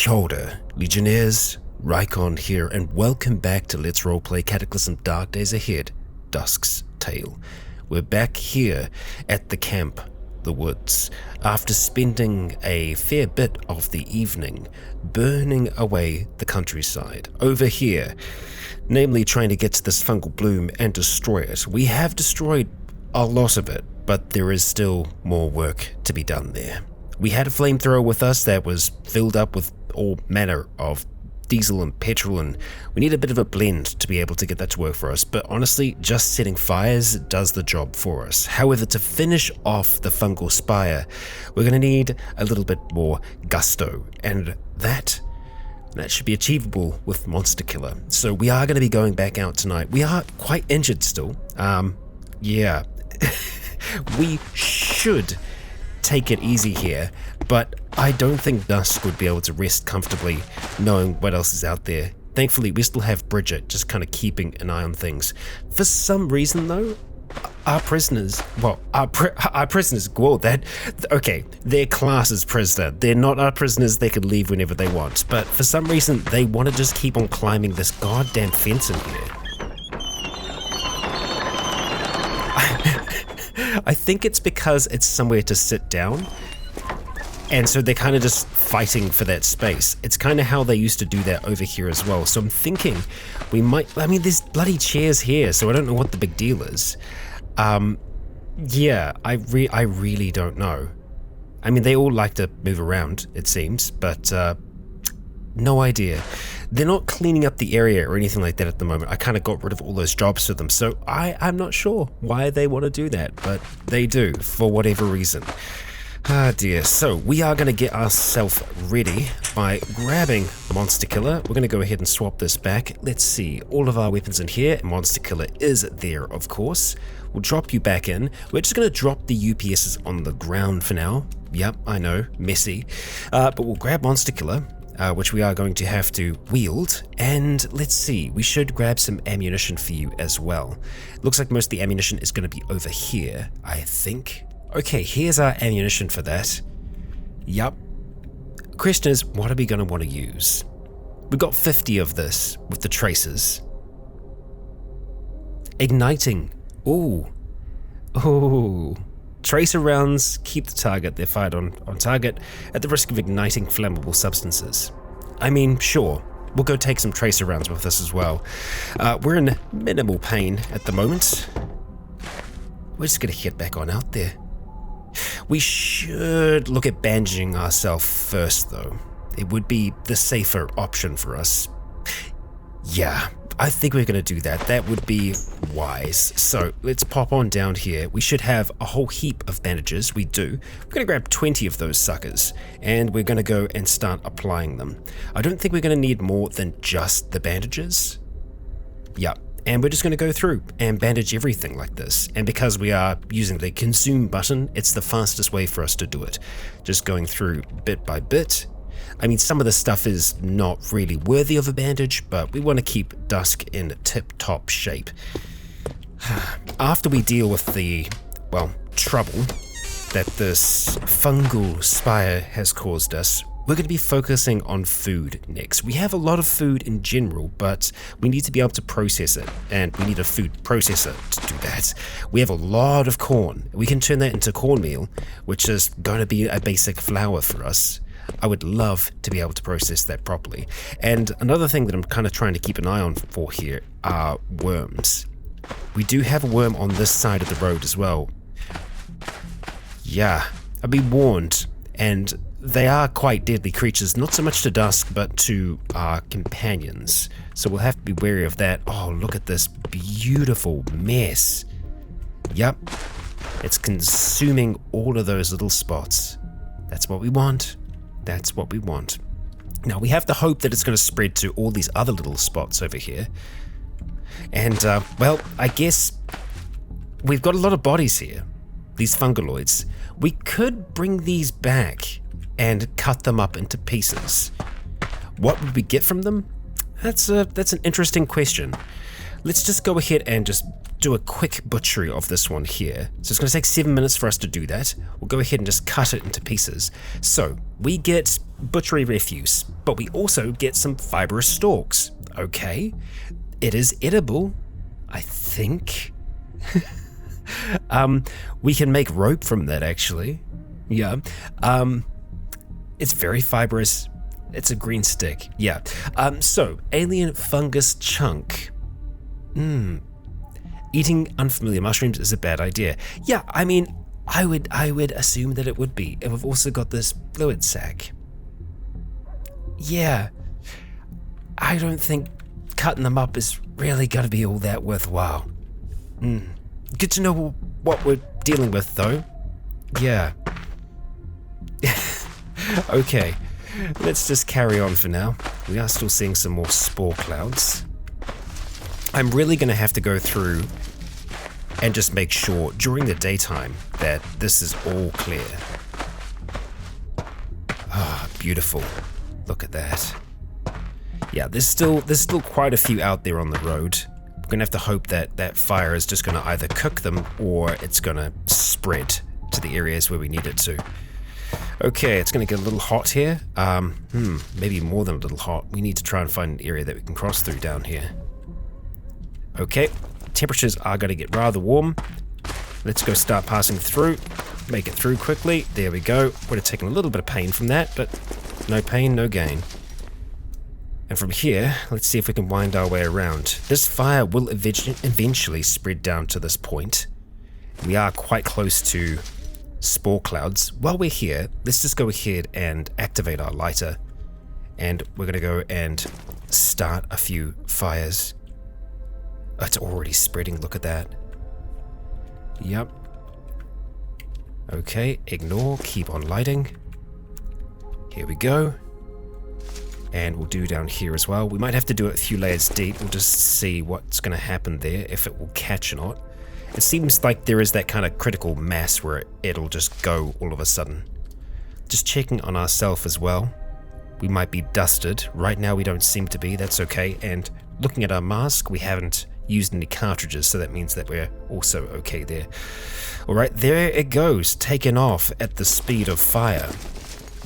Shoulder, Legionnaires, Rycon here, and welcome back to Let's Roleplay Cataclysm Dark Days Ahead, Dusk's Tale. We're back here at the camp, the woods, after spending a fair bit of the evening burning away the countryside. Over here, namely trying to get to this fungal bloom and destroy it. We have destroyed a lot of it, but there is still more work to be done there. We had a flamethrower with us that was filled up with all manner of diesel and petrol, and we need a bit of a blend to be able to get that to work for us, but honestly, just setting fires does the job for us. However, to finish off the fungal spire, we're going to need a little bit more gusto, and that should be achievable with Monster Killer. So we are going to be going back out tonight. We are quite injured still. Yeah. We should take it easy here, but I don't think Dusk would be able to rest comfortably knowing what else is out there. Thankfully, we still have Bridget just kind of keeping an eye on things. For some reason though, our prisoners, okay, they're class as prisoner. They're not our prisoners, they could leave whenever they want, but for some reason, they want to just keep on climbing this goddamn fence in here. I think it's because it's somewhere to sit down, and so they're kind of just fighting for that space. It's kind of how they used to do that over here as well. So I'm thinking we might, there's bloody chairs here, so I don't know what the big deal is. Yeah, I really don't know. I mean, they all like to move around, it seems, but no idea. They're not cleaning up the area or anything like that at the moment. I kind of got rid of all those jobs for them, so I'm not sure why they want to do that, but they do, for whatever reason. Ah dear, so we are going to get ourselves ready by grabbing Monster Killer. We're going to go ahead and swap this back. Let's see, all of our weapons in here, and Monster Killer is there, of course. We'll drop you back in. We're just going to drop the UPSs on the ground for now. Yep, I know, messy. But we'll grab Monster Killer, which we are going to have to wield, and let's see, we should grab some ammunition for you as well. Looks like most of the ammunition is going to be over here, I think. Okay, here's our ammunition for that. Yup. Question is, what are we going to want to use? We've got 50 of this with the tracers. Igniting. Ooh. Ooh. Tracer rounds keep the target, they're fired on target at the risk of igniting flammable substances. I mean, sure, we'll go take some tracer rounds with us as well. We're in minimal pain at the moment. We're just gonna head back on out there. We should look at bandaging ourselves first though. It would be the safer option for us. Yeah, I think we're going to do that. That would be wise. So let's pop on down here. We should have a whole heap of bandages. We do. We're going to grab 20 of those suckers, and we're going to go and start applying them. I don't think we're going to need more than just the bandages. Yeah, and we're just going to go through and bandage everything like this. And because we are using the consume button, it's the fastest way for us to do it. Just going through bit by bit. I mean, some of the stuff is not really worthy of a bandage, but we want to keep Dusk in tip-top shape. After we deal with the, well, trouble that this fungal spire has caused us, we're going to be focusing on food next. We have a lot of food in general, but we need to be able to process it, and we need a food processor to do that. We have a lot of corn. We can turn that into cornmeal, which is going to be a basic flour for us. I would love to be able to process that properly. And another thing that I'm kind of trying to keep an eye on for here are worms. We do have a worm on this side of the road as well. Yeah, I've been warned, and they are quite deadly creatures, not so much to Dusk, but to our companions. So we'll have to be wary of that. Oh, look at this beautiful mess. Yep, it's consuming all of those little spots. That's what we want. That's what we want. Now we have to hope that it's going to spread to all these other little spots over here. And, well, I guess we've got a lot of bodies here. These fungaloids. We could bring these back and cut them up into pieces. What would we get from them? That's an interesting question. Let's just go ahead and just do a quick butchery of this one here. So it's going to take 7 minutes for us to do that. We'll go ahead and just cut it into pieces. So we get butchery refuse. but we also get some fibrous stalks. Okay, it is edible, I think. We can make rope from that, actually. Yeah. It's very fibrous. It's a green stick. Yeah. So, alien fungus chunk. Eating unfamiliar mushrooms is a bad idea. Yeah, I mean, I would assume that it would be. And we've also got this fluid sac. Yeah. I don't think cutting them up is really going to be all that worthwhile. Good to know what we're dealing with, though. Yeah. Okay. Let's just carry on for now. We are still seeing some more spore clouds. I'm really going to have to go through and just make sure during the daytime that this is all clear. Ah, beautiful. Look at that. Yeah, there's still quite a few out there on the road. We're going to have to hope that that fire is just going to either cook them or it's going to spread to the areas where we need it to. Okay, it's going to get a little hot here. Maybe more than a little hot. We need to try and find an area that we can cross through down here. Okay, temperatures are going to get rather warm. Let's go start passing through. Make it through quickly. There we go. Would have taken a little bit of pain from that, but no pain, no gain. And from here, let's see if we can wind our way around. This fire will eventually spread down to this point. We are quite close to spore clouds. While we're here, let's just go ahead and activate our lighter. And we're going to go and start a few fires. Oh, it's already spreading, look at that. Yep. Okay, ignore, keep on lighting. Here we go. And we'll do down here as well. We might have to do it a few layers deep. We'll just see what's going to happen there, if it will catch or not. It seems like there is that kind of critical mass where it'll just go all of a sudden. Just checking on ourselves as well. We might be dusted. Right now we don't seem to be, that's okay. And looking at our mask, we haven't used any cartridges, so that means that we're also okay there. Alright, there it goes, taken off at the speed of fire.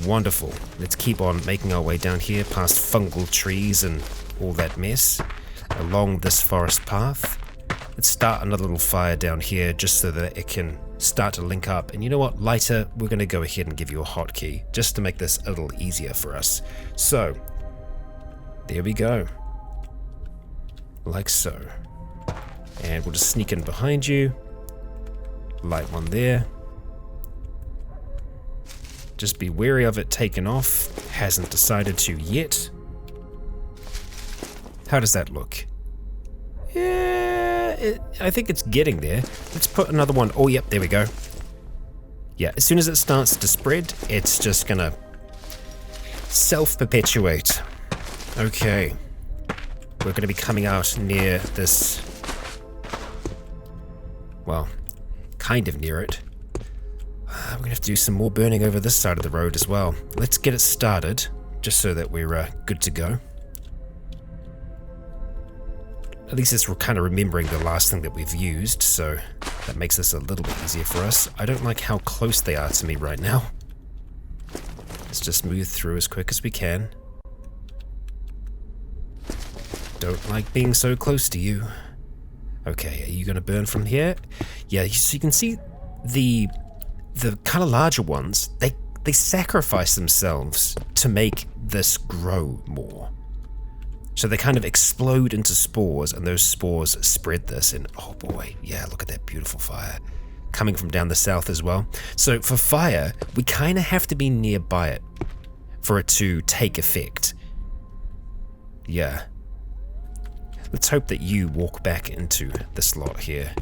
Wonderful. Let's keep on making our way down here past fungal trees and all that mess along this forest path. Let's start another little fire down here just so that it can start to link up. And you know what, lighter, we're going to go ahead and give you a hotkey just to make this a little easier for us. So, there we go. Like so. And we'll just sneak in behind you. Light one there. Just be wary of it taking off. Hasn't decided to yet. How does that look? Yeah, I think it's getting there. Let's put another one. Oh, yep, there we go. Yeah, as soon as it starts to spread, it's just gonna self-perpetuate. Okay. We're gonna be coming out near this... Well, kind of near it. We're going to have to do some more burning over this side of the road as well. Let's get it started, just so that we're good to go. At least it's kind of remembering the last thing that we've used, so that makes this a little bit easier for us. I don't like how close they are to me right now. Let's just move through as quick as we can. Don't like being so close to you. Okay, are you going to burn from here? Yeah, so you can see the kind of larger ones, they sacrifice themselves to make this grow more. So they kind of explode into spores, and those spores spread this, and oh boy, yeah, look at that beautiful fire. Coming from down the south as well. So for fire, we kind of have to be nearby it for it to take effect. Yeah. Let's hope that you walk back into the slot here.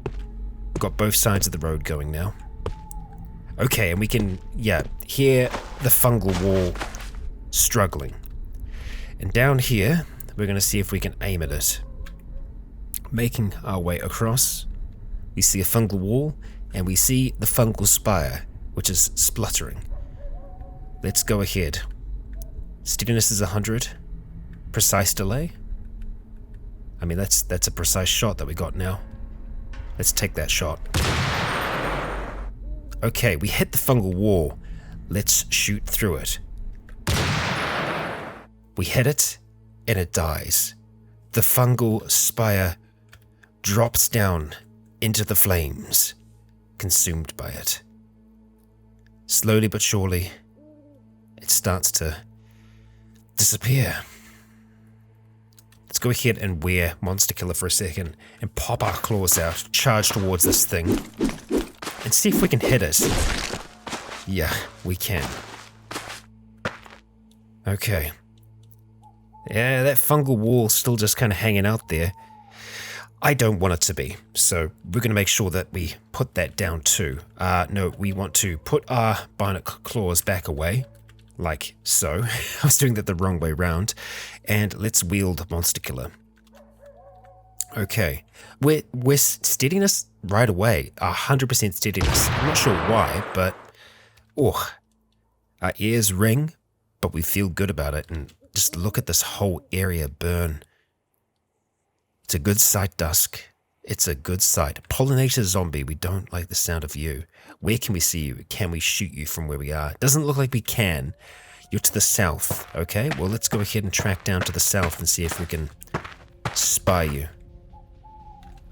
We've got both sides of the road going now. Okay, and we can, yeah, hear the fungal wall struggling. And down here, we're going to see if we can aim at it. Making our way across, we see a fungal wall, and we see the fungal spire, which is spluttering. Let's go ahead. Steadiness is 100. Precise delay. I mean, that's a precise shot that we got now. Let's take that shot. Okay, we hit the fungal wall. Let's shoot through it. We hit it, and it dies. The fungal spire drops down into the flames, consumed by it. Slowly but surely, it starts to disappear. Let's go ahead and wear Monster Killer for a second and pop our claws out, charge towards this thing, and see if we can hit it. Yeah, we can. Okay. Yeah, that fungal wall's still just kind of hanging out there. I don't want it to be, so we're going to make sure that we put that down too. No, we want to put our bionic claws back away, like so. I was doing that the wrong way round. And let's wield Monster Killer. Okay, we're steadiness right away, 100% steadiness. I'm not sure why, but our ears ring, but we feel good about it. And just look at this whole area burn. It's a good sight, Dusk. It's a good sight. Pollinator zombie, we don't like the sound of you. Where can we see you? Can we shoot you from where we are? Doesn't look like we can. You're to the south. Okay, well, let's go ahead and track down to the south and see if we can spy you.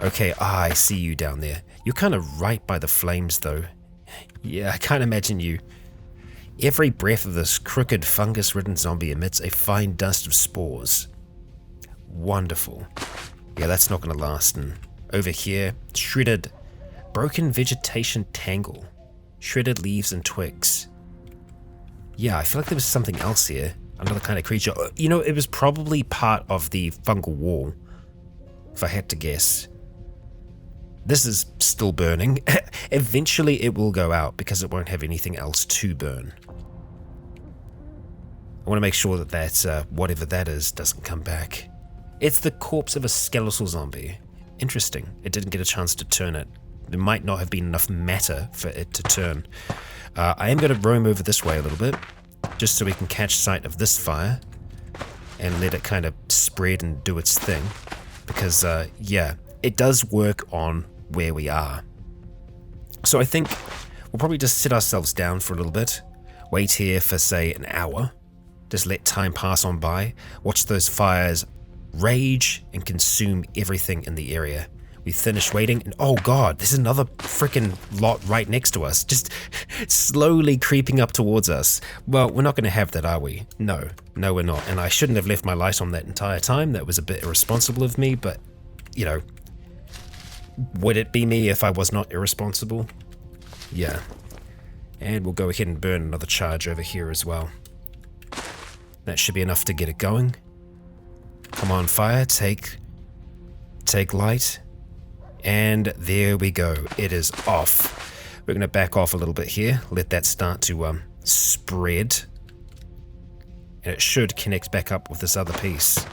Okay, I see you down there. You're kind of right by the flames, though. Yeah, I can't imagine you. Every breath of this crooked fungus-ridden zombie emits a fine dust of spores. Wonderful. Yeah, that's not going to last. And over here, shredded, broken vegetation tangle. Shredded leaves and twigs. Yeah, I feel like there was something else here. Another kind of creature. You know, it was probably part of the fungal wall, if I had to guess. This is still burning. Eventually it will go out because it won't have anything else to burn. I want to make sure that whatever that is doesn't come back. It's the corpse of a skeletal zombie. Interesting. It didn't get a chance to turn it. There might not have been enough matter for it to turn. I am going to roam over this way a little bit, just so we can catch sight of this fire and let it kind of spread and do its thing. Because, yeah, it does work on where we are. So I think we'll probably just sit ourselves down for a little bit, wait here for, say, an hour, just let time pass on by, watch those fires rage and consume everything in the area. We finish waiting, and oh god, there's another freaking lot right next to us, just slowly creeping up towards us. Well, we're not going to have that, are we? No, we're not. And I shouldn't have left my light on that entire time. That was a bit irresponsible of me, but, you know, would it be me if I was not irresponsible? Yeah. And we'll go ahead and burn another charge over here as well. That should be enough to get it going. Come on, fire, take light. And there we go. It is off. We're going to back off a little bit here. Let that start to spread. And it should connect back up with this other piece.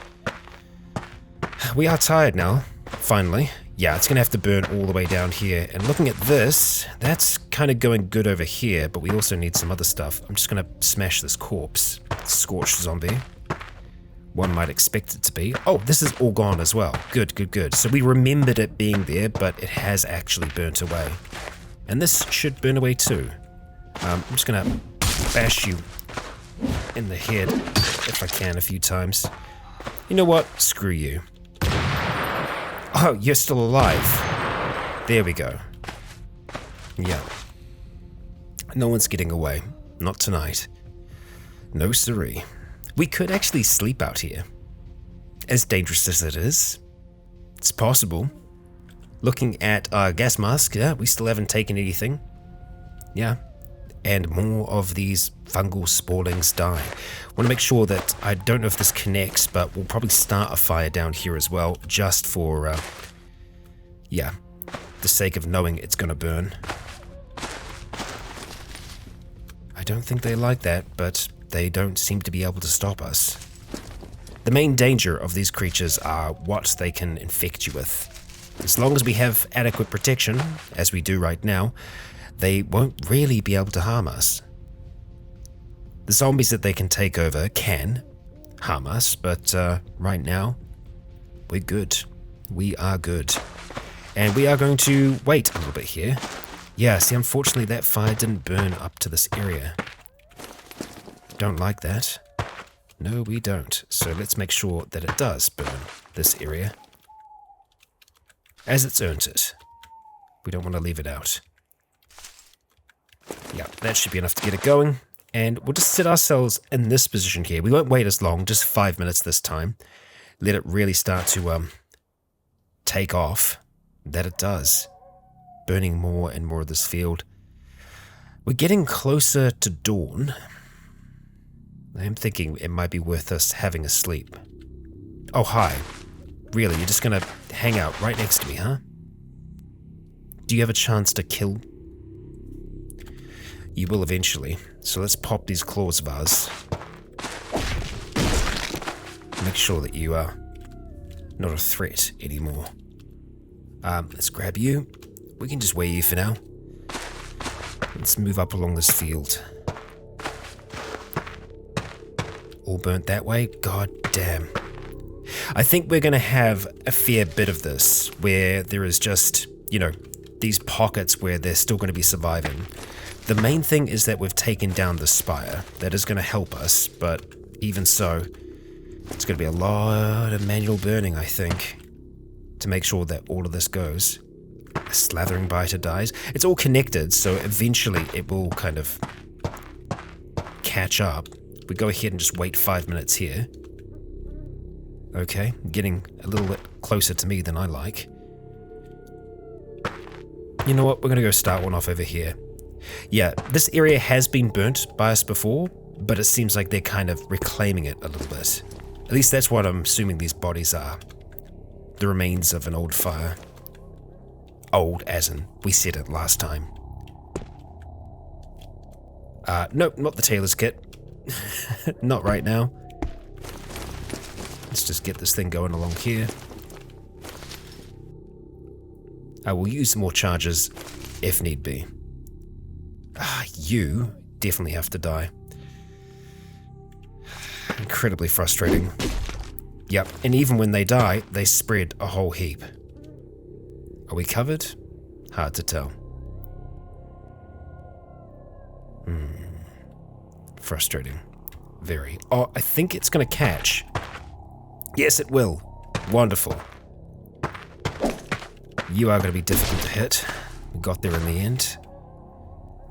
We are tired now, finally. Yeah, it's going to have to burn all the way down here. And looking at this, that's kind of going good over here, but we also need some other stuff. I'm just going to smash this corpse. Scorched zombie. One might expect it to be. Oh, this is all gone as well. Good, good, good. So we remembered it being there, but it has actually burnt away. And this should burn away too. I'm just going to bash you in the head, if I can, a few times. You know what? Screw you. Oh, you're still alive. There we go. Yeah. No one's getting away. Not tonight. No siree. We could actually sleep out here. As dangerous as it is, it's possible. Looking at our gas mask, yeah, we still haven't taken anything. Yeah. And more of these fungal spawlings die. Want to make sure that, I don't know if this connects, but we'll probably start a fire down here as well, just for, yeah, the sake of knowing it's going to burn. I don't think they like that, but they don't seem to be able to stop us. The main danger of these creatures are what they can infect you with. As long as we have adequate protection, as we do right now, they won't really be able to harm us. The zombies that they can take over can harm us, but right now, we're good. We are good. And we are going to wait a little bit here. Yeah, see, unfortunately that fire didn't burn up to this area. Don't like that. No, we don't. So let's make sure that it does burn this area as it's earned it. We don't want to leave it out. Yeah, that should be enough to get it going. And we'll just sit ourselves in this position here. We won't wait as long, just 5 minutes this time. Let it really start to take off. That it does. Burning more and more of this field. We're getting closer to dawn. I am thinking it might be worth us having a sleep. Oh, hi. Really, you're just gonna hang out right next to me, huh? Do you have a chance to kill? You will eventually, so let's pop these claws of ours. Make sure that you are not a threat anymore. Let's grab you. We can just wear you for now. Let's move up along this field. All burnt that way? God damn. I think we're going to have a fair bit of this, where there is just, these pockets where they're still going to be surviving. The main thing is that we've taken down the spire. That is going to help us, but even so, it's going to be a lot of manual burning, I think, to make sure that all of this goes. A slathering biter dies. It's all connected, so eventually it will kind of catch up. We go ahead and just wait 5 minutes here. Okay, getting a little bit closer to me than I like. You know what, we're going to go start one off over here. Yeah, this area has been burnt by us before, but it seems like they're kind of reclaiming it a little bit. At least that's what I'm assuming these bodies are. The remains of an old fire. Old as in, we said it last time. Nope, not the tailor's kit. Not right now. Let's just get this thing going along here. I will use more charges if need be. You definitely have to die. Incredibly frustrating. Yep, and even when they die, they spread a whole heap. Are we covered? Hard to tell. Frustrating. Very. Oh, I think it's going to catch. Yes, it will. Wonderful. You are going to be difficult to hit. We got there in the end.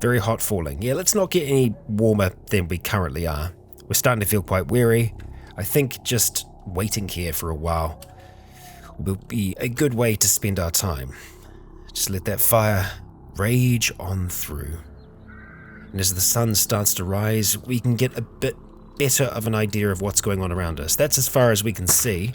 Very hot falling. Yeah, let's not get any warmer than we currently are. We're starting to feel quite weary. I think just waiting here for a while will be a good way to spend our time. Just let that fire rage on through. And as the sun starts to rise, we can get a bit better of an idea of what's going on around us. That's as far as we can see.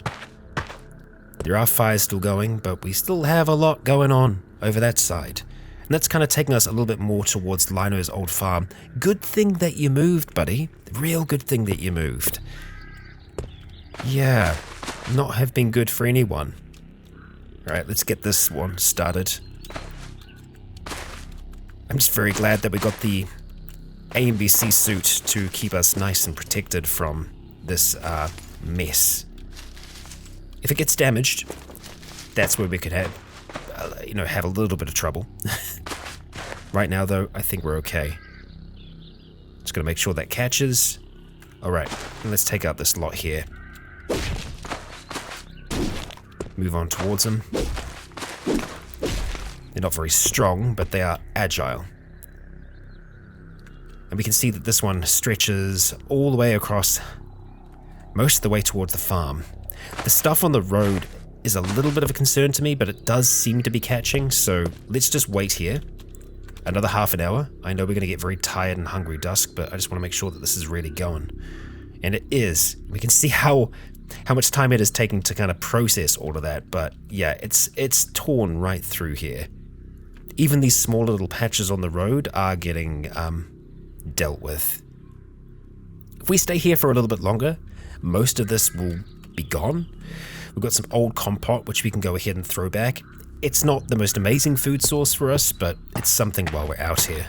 There are fires still going, but we still have a lot going on over that side. And that's kind of taking us a little bit more towards Lino's old farm. Good thing that you moved, buddy. Real good thing that you moved. Yeah, not have been good for anyone. Alright, let's get this one started. I'm just very glad that we got the AMBC suit to keep us nice and protected from this mess. If it gets damaged, that's where we could have, have a little bit of trouble. Right now, though, I think we're okay. Just gonna make sure that catches. Alright, let's take out this lot here. Move on towards them. They're not very strong, but they are agile. And we can see that this one stretches all the way across, most of the way towards the farm. The stuff on the road is a little bit of a concern to me, but it does seem to be catching, so let's just wait here. Another half an hour. I know we're going to get very tired and hungry, Dusk, but I just want to make sure that this is really going. And it is. We can see how much time it is taking to kind of process all of that, but yeah, it's torn right through here. Even these small little patches on the road are getting dealt with. If we stay here for a little bit longer, most of this will be gone. We've got some old compot which we can go ahead and throw back. It's not the most amazing food source for us, but it's something while we're out here.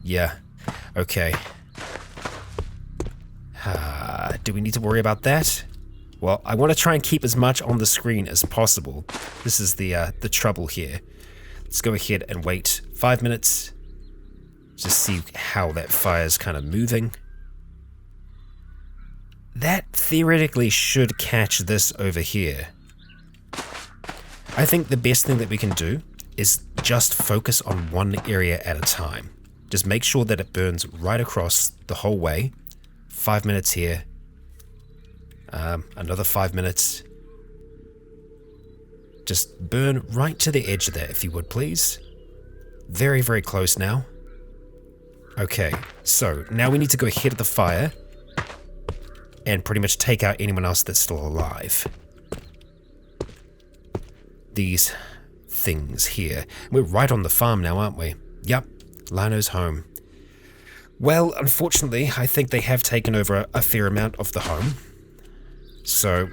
Yeah, okay. Do we need to worry about that? Well, I want to try and keep as much on the screen as possible. This is the trouble here. Let's go ahead and wait 5 minutes. Just see how that fire's kind of moving. that theoretically should catch this over here. I think the best thing that we can do is just focus on one area at a time. Just make sure that it burns right across the whole way. 5 minutes here. Another 5 minutes. Just burn right to the edge of that, if you would, please. Very, very close now. Okay, so now we need to go ahead of the fire and pretty much take out anyone else that's still alive. These things here. We're right on the farm now, aren't we? Yep, Lino's home. Well, unfortunately, I think they have taken over a fair amount of the home. So,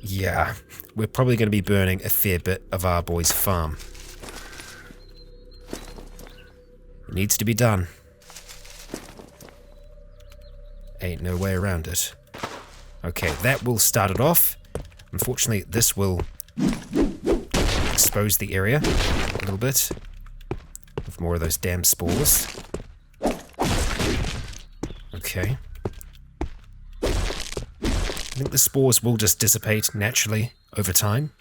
yeah, we're probably going to be burning a fair bit of our boy's farm. It needs to be done. Ain't no way around it. Okay, that will start it off. Unfortunately, this will expose the area a little bit with more of those damn spores. Okay. I think the spores will just dissipate naturally over time.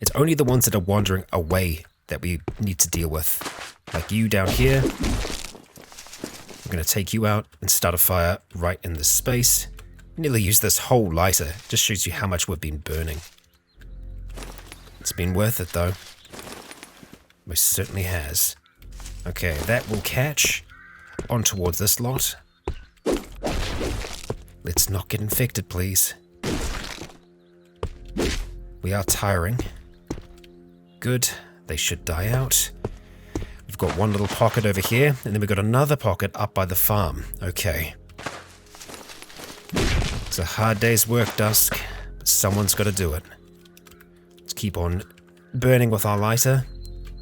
It's only the ones that are wandering away that we need to deal with. Like you down here. We're going to take you out and start a fire right in this space. Nearly use this whole lighter. Just shows you how much we've been burning. It's been worth it though. Most certainly has. Okay, that will catch on towards this lot. Let's not get infected, please. We are tiring. Good. They should die out. We've got one little pocket over here, and then we've got another pocket up by the farm. Okay. It's a hard day's work, Dusk, but someone's got to do it. Let's keep on burning with our lighter.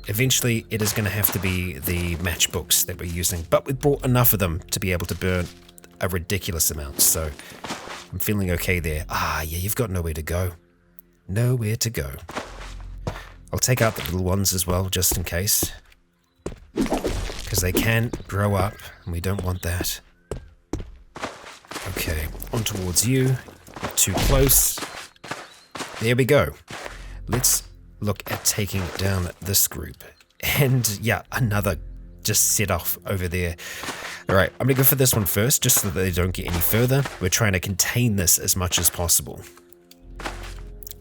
Eventually, it is going to have to be the matchbooks that we're using, but we brought enough of them to be able to burn a ridiculous amount, so I'm feeling okay there. Ah, yeah, you've got nowhere to go. Nowhere to go. I'll take out the little ones as well, just in case. Because they can grow up, and we don't want that. Okay, on towards you. Not too close. There we go. Let's look at taking down this group. And yeah, another just set off over there. Alright, I'm going to go for this one first, just so that they don't get any further. We're trying to contain this as much as possible.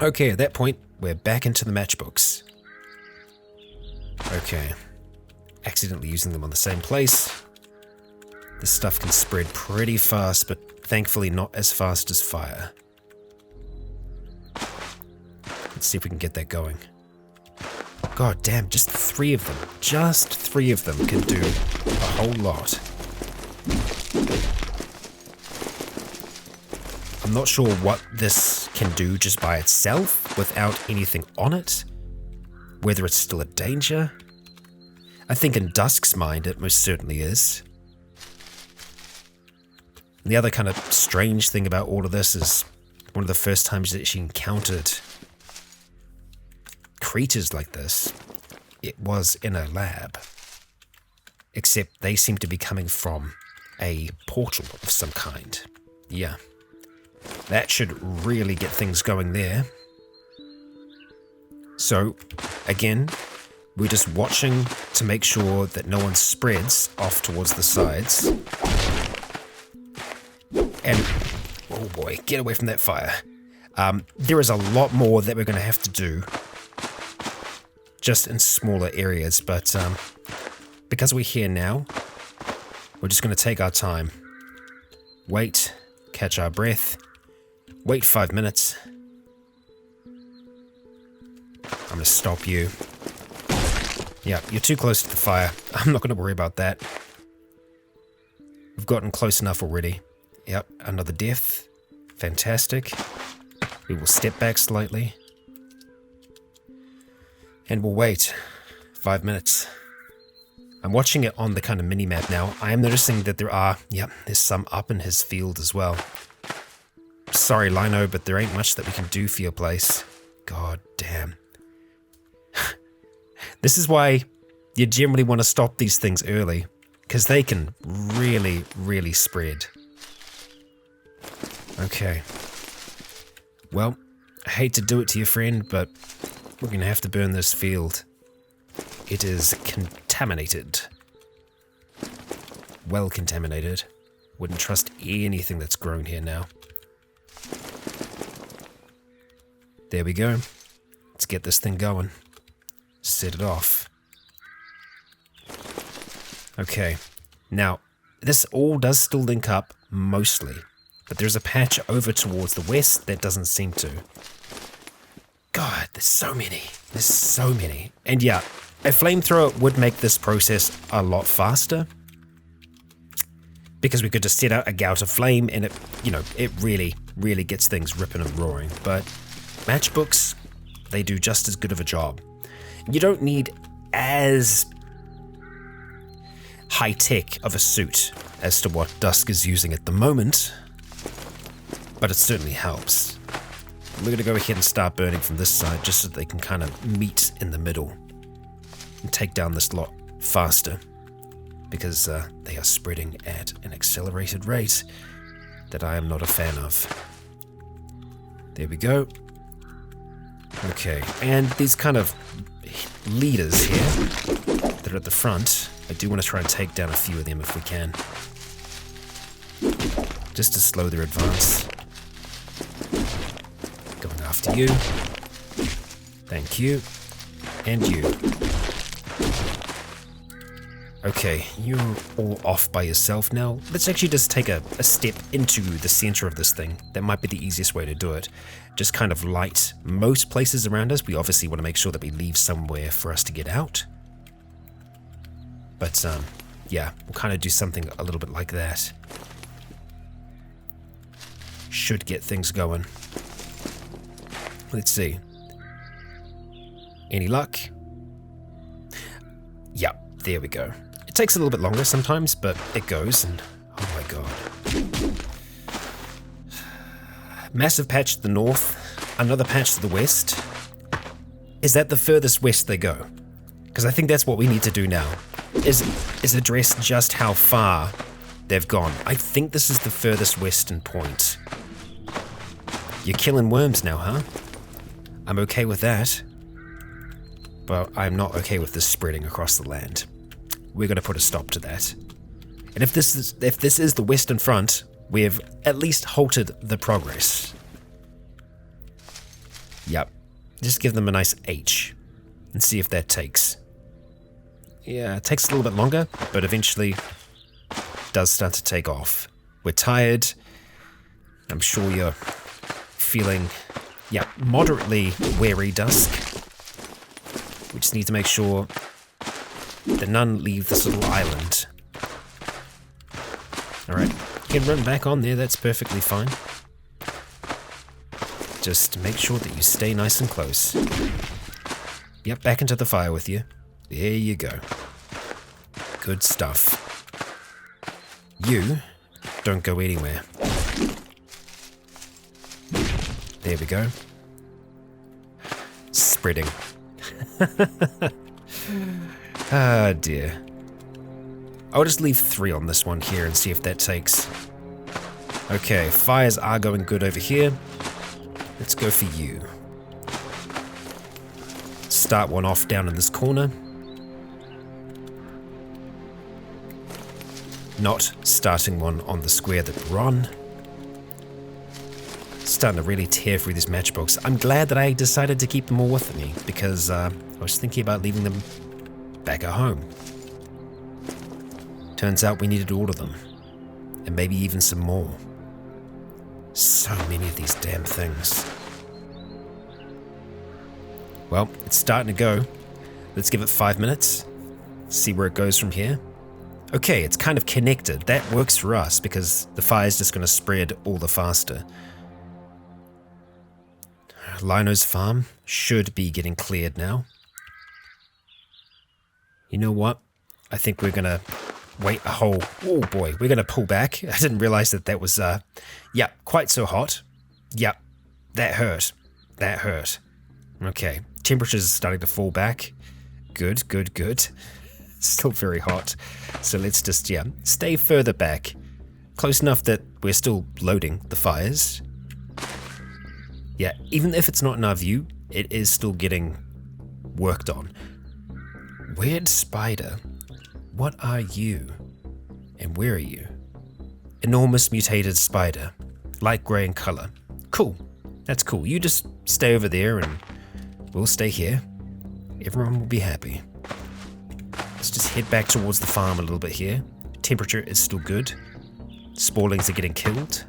Okay, at that point, we're back into the matchbooks. Okay. Accidentally using them on the same place. This stuff can spread pretty fast, but thankfully not as fast as fire. Let's see if we can get that going. God damn, just 3 of them. Just 3 of them can do a whole lot. I'm not sure what this can do just by itself, without anything on it. Whether it's still a danger. I think in Dusk's mind it most certainly is. And the other kind of strange thing about all of this is one of the first times that she encountered creatures like this, it was in a lab. Except they seem to be coming from a portal of some kind. Yeah. That should really get things going there. So, again, we're just watching to make sure that no one spreads off towards the sides. And, oh boy, get away from that fire. There is a lot more that we're going to have to do just in smaller areas, but because we're here now, we're just going to take our time. Wait, catch our breath, wait 5 minutes. I'm going to stop you. Yeah, you're too close to the fire. I'm not going to worry about that. We've gotten close enough already. Yep, another death. Fantastic. We will step back slightly. And we'll wait 5 minutes. I'm watching it on the kind of mini-map now. I am noticing that there's some up in his field as well. Sorry, Lino, but there ain't much that we can do for your place. God damn. This is why you generally want to stop these things early. because they can really, really spread. Okay. Well, I hate to do it to your friend, but we're going to have to burn this field. It is contaminated. Well contaminated. Wouldn't trust anything that's grown here now. There we go. Let's get this thing going. Set it off. Okay. Now, this all does still link up, mostly. But there's a patch over towards the west that doesn't seem to. God, there's so many. There's so many. And yeah, a flamethrower would make this process a lot faster. Because we could just set out a gout of flame and it, you know, it really, really gets things ripping and roaring. But matchbooks, they do just as good of a job. You don't need as high-tech of a suit as to what Dusk is using at the moment, but it certainly helps. We're going to go ahead and start burning from this side just so they can kind of meet in the middle and take down this lot faster, because they are spreading at an accelerated rate that I am not a fan of. There we go. Okay, and these kind of leaders here that are at the front, I do want to try and take down a few of them if we can. Just to slow their advance. Going after you. Thank you. And you. Okay, you're all off by yourself now. Let's actually just take a step into the center of this thing. That might be the easiest way to do it. Just kind of light most places around us. We obviously want to make sure that we leave somewhere for us to get out. But, yeah, we'll kind of do something a little bit like that. Should get things going. Let's see. Any luck? Yeah, there we go. It takes a little bit longer sometimes, but it goes, and oh my god. Massive patch to the north, another patch to the west. Is that the furthest west they go? Because I think that's what we need to do now. Is address just how far they've gone. I think this is the furthest western point. You're killing worms now, huh? I'm okay with that. But I'm not okay with this spreading across the land. We're going to put a stop to that. And if this is the western front, we have at least halted the progress. Yep. Just give them a nice H and see if that takes. Yeah, it takes a little bit longer, but eventually does start to take off. We're tired. I'm sure you're feeling, yeah, moderately wary, Dusk. We just need to make sure that none leave this little island. Alright, you can run back on there, that's perfectly fine. Just make sure that you stay nice and close. Yep, back into the fire with you. There you go. Good stuff. You don't go anywhere. There we go. Spreading. Ah, dear. I'll just leave 3 on this one here and see if that takes. Okay, fires are going good over here. Let's go for you. Start one off down in this corner. Not starting one on the square that we're on. Starting to really tear through these matchbooks. I'm glad that I decided to keep them all with me, because I was thinking about leaving them back at home. Turns out we needed all of them, and maybe even some more. So many of these damn things. Well, it's starting to go. Let's give it 5 minutes, see where it goes from here. Okay, it's kind of connected. That works for us because the fire's just going to spread all the faster. Lino's farm should be getting cleared now. You know what? I think we're going to wait a whole... Oh boy, we're going to pull back. I didn't realize that was, yeah, quite so hot. Yep, that hurt. That hurt. Okay, temperatures are starting to fall back. Good, good, good. Still very hot. So let's just, yeah, stay further back. Close enough that we're still loading the fires. Yeah, even if it's not in our view, it is still getting worked on. Weird spider. What are you? And where are you? Enormous mutated spider. Light grey in colour. Cool. That's cool. You just stay over there and we'll stay here. Everyone will be happy. Let's just head back towards the farm a little bit here. Temperature is still good. Sporlings are getting killed.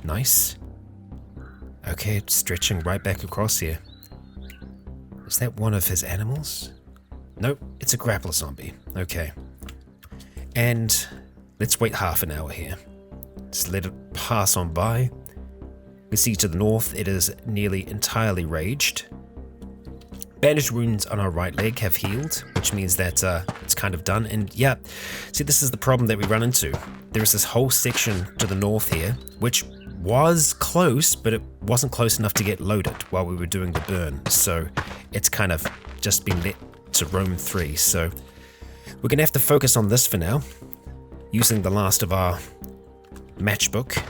Nice. Okay, stretching right back across here. Is that one of his animals? Nope, it's a grappler zombie. Okay. And let's wait half an hour here. Just let it pass on by. We see to the north it is nearly entirely raged. Bandage wounds on our right leg have healed, which means that it's kind of done. And yeah, see, this is the problem that we run into. There's this whole section to the north here, which was close, but it wasn't close enough to get loaded while we were doing the burn. So it's kind of just been let to roam free. So we're going to have to focus on this for now, using the last of our matchbook.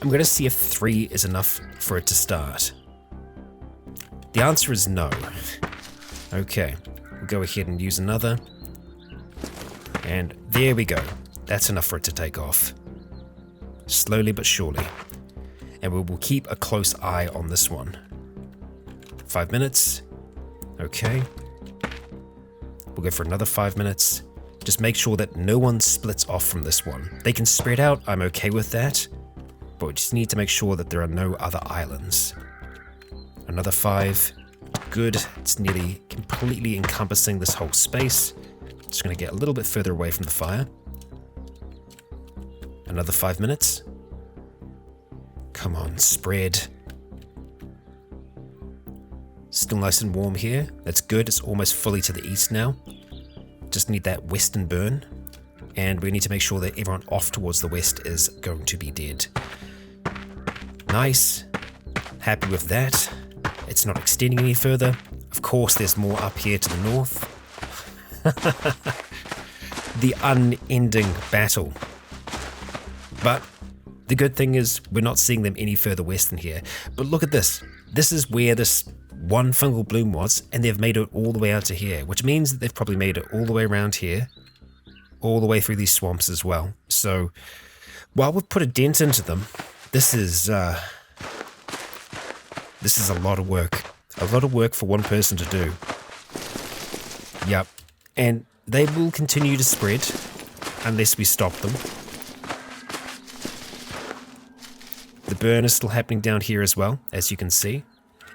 I'm going to see if 3 is enough for it to start. The answer is no. Okay, we'll go ahead and use another. And there we go. That's enough for it to take off. Slowly but surely. And we will keep a close eye on this one. 5 minutes. Okay. We'll go for another 5 minutes. Just make sure that no one splits off from this one. They can spread out, I'm okay with that. But we just need to make sure that there are no other islands. Another 5. Good. It's nearly completely encompassing this whole space. Just going to get a little bit further away from the fire. Another 5 minutes. Come on, spread. Still nice and warm here. That's good. It's almost fully to the east now. Just need that western burn. And we need to make sure that everyone off towards the west is going to be dead. Nice. Happy with that. It's not extending any further. Of course, there's more up here to the north. The unending battle. But the good thing is we're not seeing them any further west than here. But look at this. This is where this one fungal bloom was, and they've made it all the way out to here, which means that they've probably made it all the way around here, all the way through these swamps as well. So while we've put a dent into them, this is a lot of work. A lot of work for one person to do. Yep. And they will continue to spread unless we stop them. The burn is still happening down here as well, as you can see.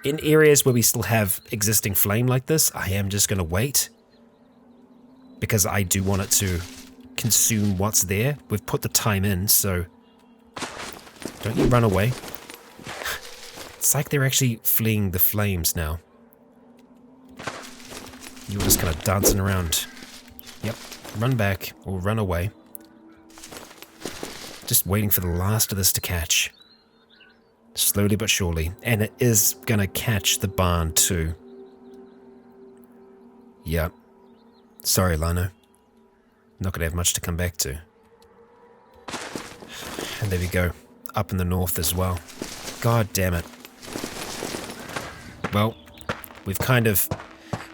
In areas where we still have existing flame like this, I am just going to wait. Because I do want it to consume what's there. We've put the time in, so don't you run away. It's like they're actually fleeing the flames now. You're just kind of dancing around. Yep, run back or run away. Just waiting for the last of this to catch. Slowly but surely. And it is gonna catch the barn too. Yep. Sorry, Lino. Not gonna have much to come back to. And there we go. Up in the north as well. God damn it. Well, we've kind of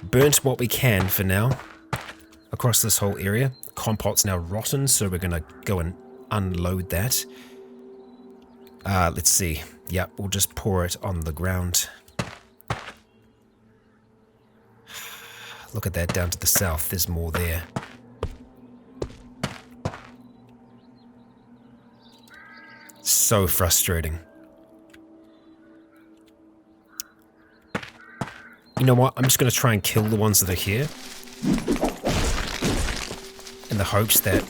burnt what we can for now across this whole area. Compot's now rotten, so we're going to go and unload that. Let's see. Yep, we'll just pour it on the ground. Look at that down to the south. There's more there. So frustrating. You know what? I'm just going to try and kill the ones that are here. In the hopes that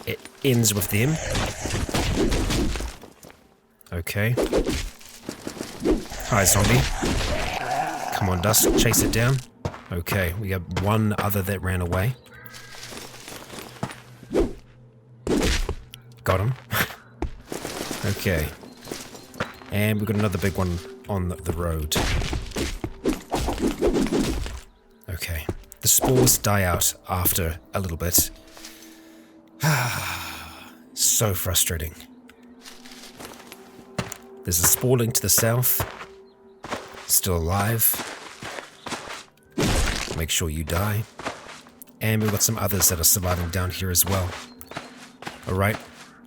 it ends with them. Okay. Hi, zombie. Come on, Dusk. Chase it down. Okay, we got one other that ran away. Got him. Okay. And we've got another big one on the road. Okay. The spores die out after a little bit. So frustrating. There's a sporling to the south. Still alive. Make sure you die. And we've got some others that are surviving down here as well. Alright,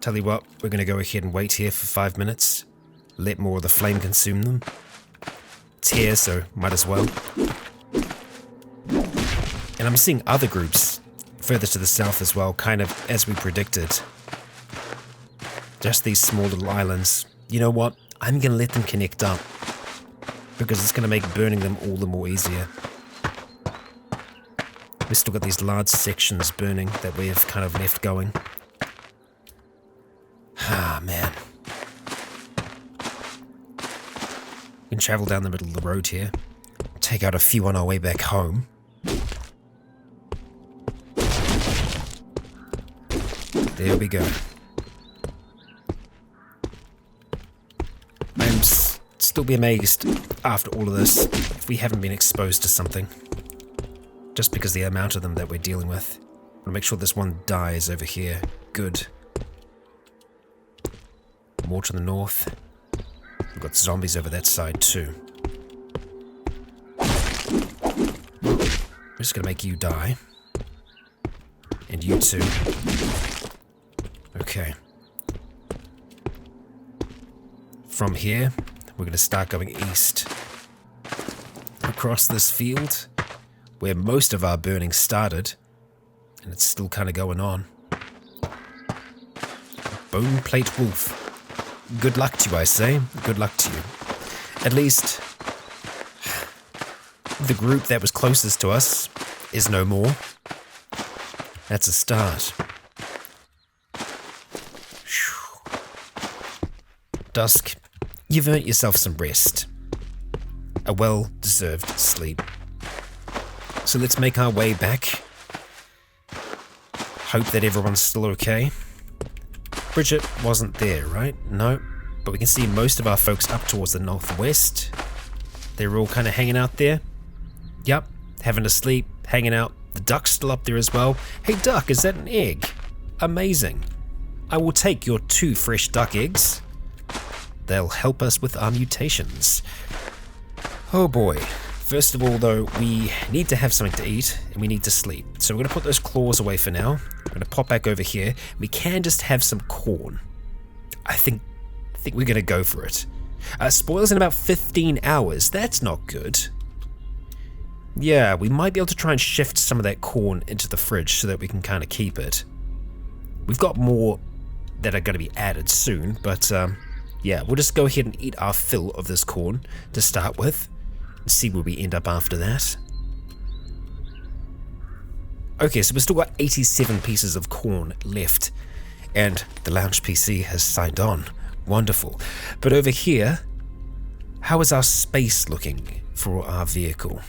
tell you what, we're going to go ahead and wait here for 5 minutes. Let more of the flame consume them. It's here, so might as well. And I'm seeing other groups further to the south as well, kind of as we predicted. Just these small little islands. You know what? I'm going to let them connect up, because it's going to make burning them all the more easier. We've still got these large sections burning that we have kind of left going. Ah, man. We can travel down the middle of the road here. Take out a few on our way back home. There we go. I'm still be amazed after all of this if we haven't been exposed to something. Just because the amount of them that we're dealing with. I want to make sure this one dies over here. Good. More to the north. We've got zombies over that side too. We're just going to make you die. And you too. Okay. From here, we're going to start going east. Across this field, where most of our burning started, and it's still kind of going on. Bone Plate Wolf. Good luck to you, I say. Good luck to you. At least, the group that was closest to us is no more. That's a start. Dusk, you've earned yourself some rest. A well-deserved sleep. So let's make our way back. Hope that everyone's still okay. Bridget wasn't there, right? No. But we can see most of our folks up towards the northwest. They're all kind of hanging out there. Yep, having a sleep, hanging out. The duck's still up there as well. Hey duck, is that an egg? Amazing. I will take your 2 fresh duck eggs. They'll help us with our mutations. Oh boy. First of all though, we need to have something to eat and we need to sleep. So we're going to put those claws away for now. We're going to pop back over here. We can just have some corn. I think we're going to go for it. Spoils in about 15 hours. That's not good. Yeah, we might be able to try and shift some of that corn into the fridge so that we can kind of keep it. We've got more that are going to be added soon, but yeah, we'll just go ahead and eat our fill of this corn to start with. See where we end up after that. Okay, so we've still got 87 pieces of corn left, and the lounge PC has signed on. Wonderful. But over here, how is our space looking for our vehicle?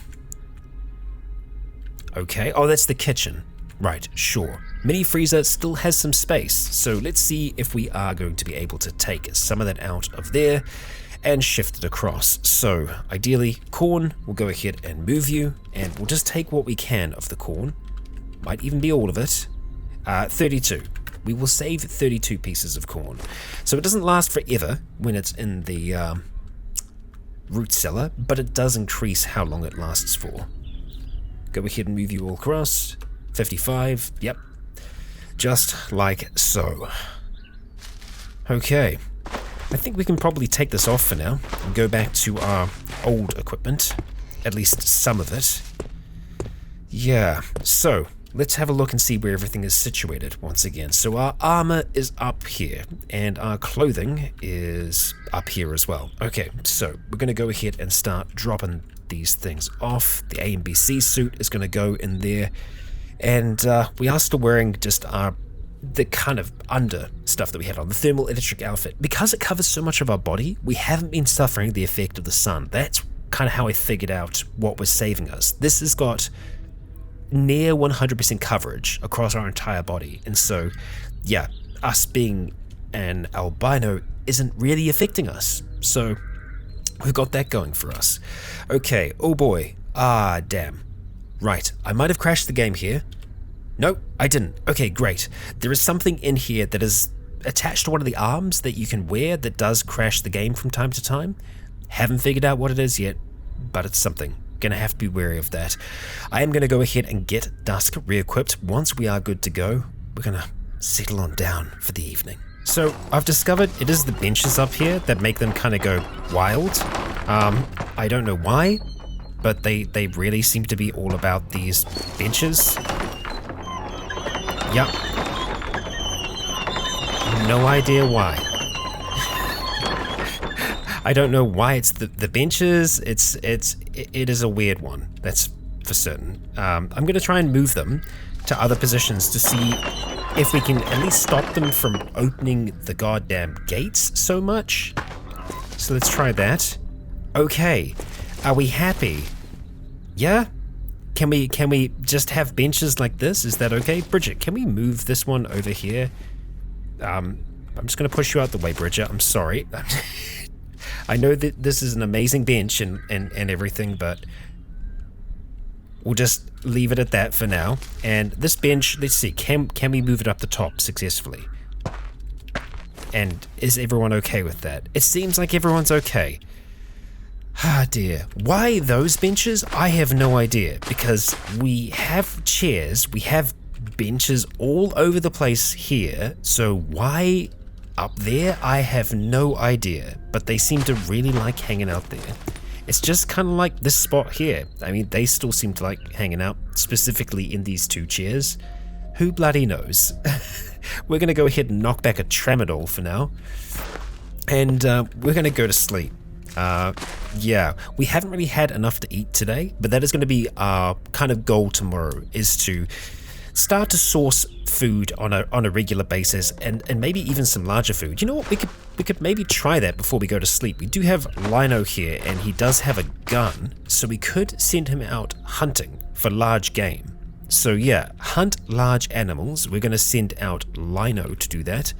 Okay, oh, that's the kitchen. Right, sure. Mini freezer still has some space, so let's see if we are going to be able to take some of that out of there and shift it across. So ideally, corn, we'll go ahead and move you, and we'll just take what we can of the corn. Might even be all of it. 32. We will save 32 pieces of corn. So it doesn't last forever when it's in the root cellar, but it does increase how long it lasts for. Go ahead and move you all across. 55, yep. Just like so. Okay. I think we can probably take this off for now and go back to our old equipment, at least some of it. Yeah, so let's have a look and see where everything is situated once again. So our armor is up here and our clothing is up here as well. Okay, so we're going to go ahead and start dropping these things off. The A and B C suit is going to go in there, and we are still wearing just the kind of under stuff that we had on, the thermal electric outfit. Because it covers so much of our body, we haven't been suffering the effect of the sun. That's kind of how I figured out what was saving us. This has got near 100% coverage across our entire body, and so yeah, us being an albino isn't really affecting us, so we've got that going for us. Okay, oh boy, damn. Right, I might have crashed the game here. No, I didn't. Okay, great. There is something in here that is attached to one of the arms that you can wear that does crash the game from time to time. Haven't figured out what it is yet, but it's something. Gonna have to be wary of that. I am gonna go ahead and get Dusk re-equipped. Once we are good to go, we're gonna settle on down for the evening. So I've discovered it is the benches up here that make them kind of go wild. I don't know why, but they really seem to be all about these benches. Yep. No idea why. I don't know why it's the benches. It is a weird one. That's for certain. I'm gonna try and move them to other positions to see if we can at least stop them from opening the goddamn gates so much. So let's try that. Okay. Are we happy? Yeah? Can we just have benches like this? Is that okay? Bridget, can we move this one over here? I'm just gonna push you out the way, Bridget. I'm sorry. I know that this is an amazing bench and everything, but we'll just leave it at that for now. And this bench, let's see, can we move it up the top successfully? And is everyone okay with that? It seems like everyone's okay. Ah dear. Why those benches? I have no idea, because we have chairs, we have benches all over the place here, so why up there? I have no idea, but they seem to really like hanging out there. It's just kind of like this spot here. I mean, they still seem to like hanging out, specifically in these two chairs. Who bloody knows? We're going to go ahead and knock back a tramadol for now, and we're going to go to sleep. Yeah, we haven't really had enough to eat today, but that is going to be our kind of goal tomorrow, is to start to source food on a regular basis, and maybe even some larger food. You know what, we could maybe try that before we go to sleep. We do have Lino here, and he does have a gun, so we could send him out hunting for large game. So yeah, hunt large animals. We're going to send out Lino to do that.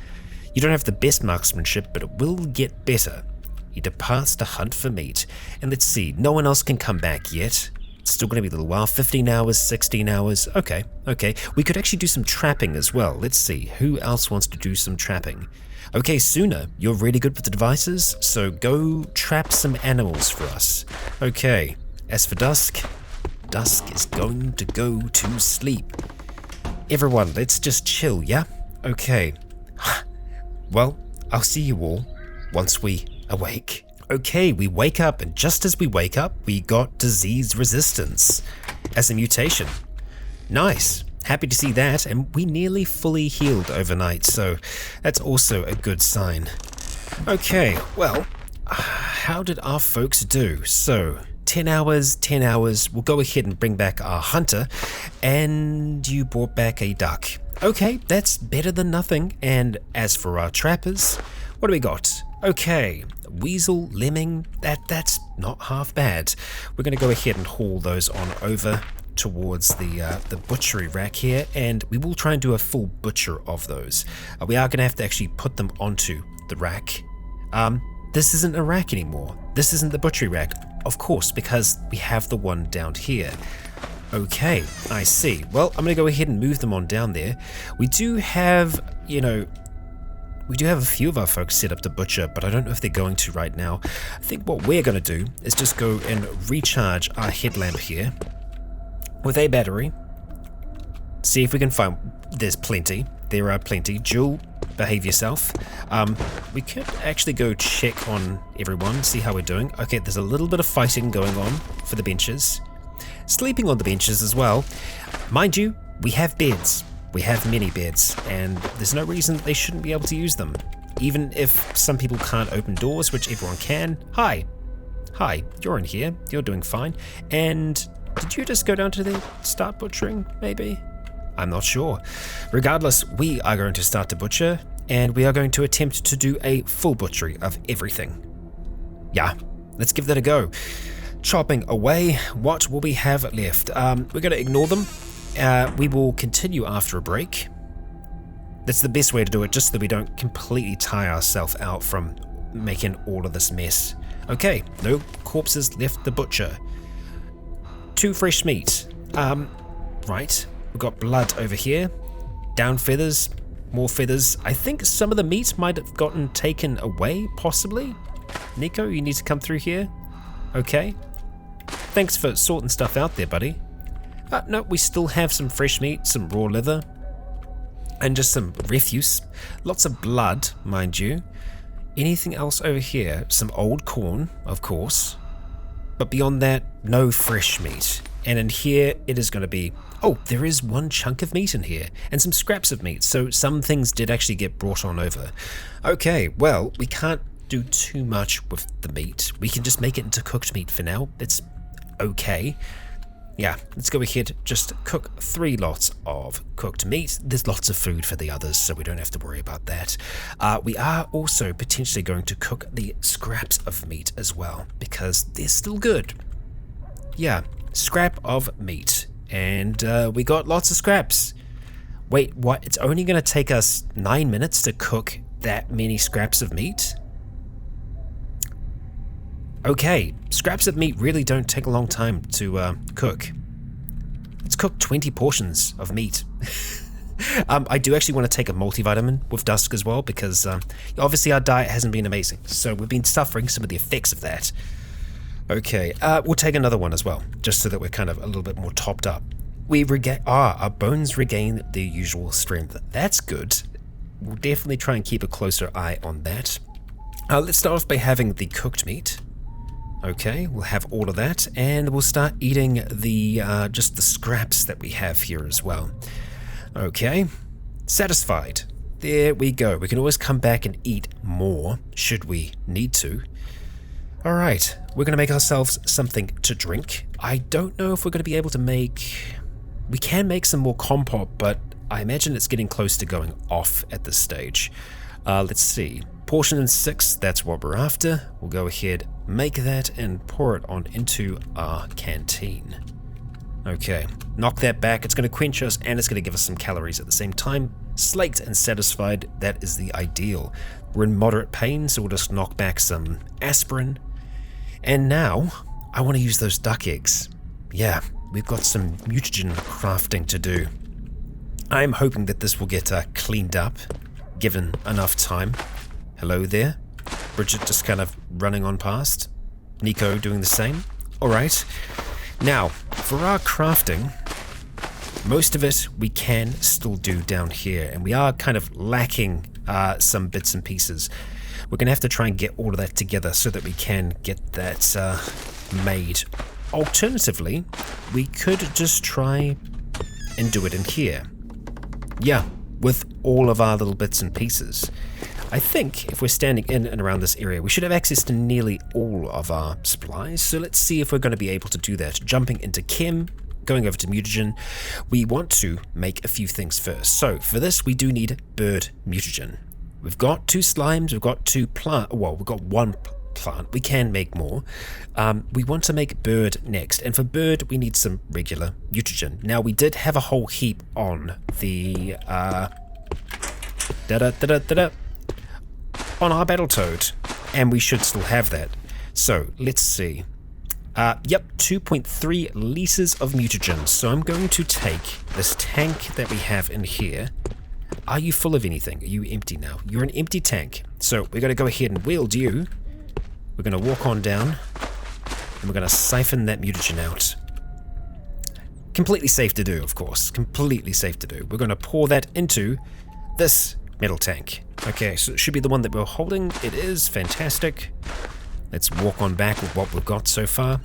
You don't have the best marksmanship, but it will get better. He departs to hunt for meat, and let's see, no one else can come back yet. It's still going to be a little while, 15 hours, 16 hours, okay. We could actually do some trapping as well. Let's see, who else wants to do some trapping? Okay, Suna, you're really good with the devices, so go trap some animals for us. Okay, as for Dusk, Dusk is going to go to sleep. Everyone, let's just chill, yeah? Okay. Well, I'll see you all once we awake. Okay, we wake up, and just as we wake up, we got disease resistance as a mutation. Nice. Happy to see that, and we nearly fully healed overnight, so that's also a good sign. Okay, well, how did our folks do? So, 10 hours, we'll go ahead and bring back our hunter, and you brought back a duck. Okay, that's better than nothing, and as for our trappers, what do we got? Okay, weasel, lemming, that's not half bad. We're going to go ahead and haul those on over towards the butchery rack here, and we will try and do a full butcher of those. We are going to have to actually put them onto the rack. This isn't a rack anymore. This isn't the butchery rack, of course, because we have the one down here. Okay, I see. Well, I'm going to go ahead and move them on down there. We do have, we do have a few of our folks set up to butcher, but I don't know if they're going to right now. I think what we're going to do is just go and recharge our headlamp here with a battery. See if we can find... There's plenty. There are plenty. Jewel, behave yourself. We could actually go check on everyone, see how we're doing. Okay, there's a little bit of fighting going on for the benches. Sleeping on the benches as well. Mind you, we have beds. We have many beds, and there's no reason they shouldn't be able to use them. Even if some people can't open doors, which everyone can. Hi, you're in here. You're doing fine. And did you just go down to the start butchering, maybe? I'm not sure. Regardless, we are going to start to butcher, and we are going to attempt to do a full butchery of everything. Yeah, let's give that a go. Chopping away, what will we have left? We're going to ignore them. We will continue after a break. That's the best way to do it, just so that we don't completely tire ourselves out from making all of this mess. Okay, no corpses left the butcher. 2 fresh meat. Right. We've got blood over here. Down feathers. More feathers. I think some of the meat might have gotten taken away, possibly. Nico, you need to come through here. Okay. Thanks for sorting stuff out there, buddy. No, we still have some fresh meat, some raw leather, and just some refuse. Lots of blood, mind you. Anything else over here? Some old corn, of course. But beyond that, no fresh meat. And in here, it is going to be... Oh, there is one chunk of meat in here, and some scraps of meat, so some things did actually get brought on over. Okay, well, we can't do too much with the meat. We can just make it into cooked meat for now. It's okay. Yeah, let's go ahead, just cook 3 lots of cooked meat. There's lots of food for the others, so we don't have to worry about that. We are also potentially going to cook the scraps of meat as well, because they're still good. Yeah, scrap of meat. And we got lots of scraps. Wait, what? It's only going to take us 9 minutes to cook that many scraps of meat? Okay, scraps of meat really don't take a long time to cook. Let's cook 20 portions of meat. I do actually want to take a multivitamin with Dusk as well, because obviously our diet hasn't been amazing, so we've been suffering some of the effects of that. Okay, we'll take another one as well, just so that we're kind of a little bit more topped up. We regain... our bones regain their usual strength. That's good. We'll definitely try and keep a closer eye on that. Let's start off by having the cooked meat. Okay, we'll have all of that, and we'll start eating the just the scraps that we have here as well. Okay, satisfied. There we go. We can always come back and eat more, should we need to. Alright, we're going to make ourselves something to drink. I don't know if we're going to be able to make... We can make some more compote, but I imagine it's getting close to going off at this stage. Let's see. Portion 6, that's what we're after. We'll go ahead, make that, and pour it on into our canteen. Okay, knock that back. It's going to quench us, and it's going to give us some calories at the same time. Slaked and satisfied, that is the ideal. We're in moderate pain, so we'll just knock back some aspirin. And now, I want to use those duck eggs. Yeah, we've got some mutagen crafting to do. I'm hoping that this will get cleaned up, given enough time. Hello there. Bridget just kind of running on past. Nico doing the same. Alright. Now, for our crafting, most of it we can still do down here, and we are kind of lacking some bits and pieces. We're going to have to try and get all of that together so that we can get that made. Alternatively, we could just try and do it in here. Yeah, with all of our little bits and pieces. I think if we're standing in and around this area, we should have access to nearly all of our supplies. So let's see if we're going to be able to do that. Jumping into chem, going over to mutagen, we want to make a few things first. So for this, we do need bird mutagen. We've got 2 slimes, we've got 2 plant, well, we've got 1 plant, we can make more. We want to make bird next, and for bird we need some regular mutagen. Now we did have a whole heap on the on our Battletoad, and we should still have that. So let's see. Yep, 2.3 liters of mutagen. So I'm going to take this tank that we have in here. Are you full of anything? Are you empty now? You're an empty tank. So we're going to go ahead and wield you. We're going to walk on down, and we're going to siphon that mutagen out. Completely safe to do, of course. Completely safe to do. We're going to pour that into this metal tank. Okay, so it should be the one that we're holding. It is fantastic. Let's walk on back with what we've got so far.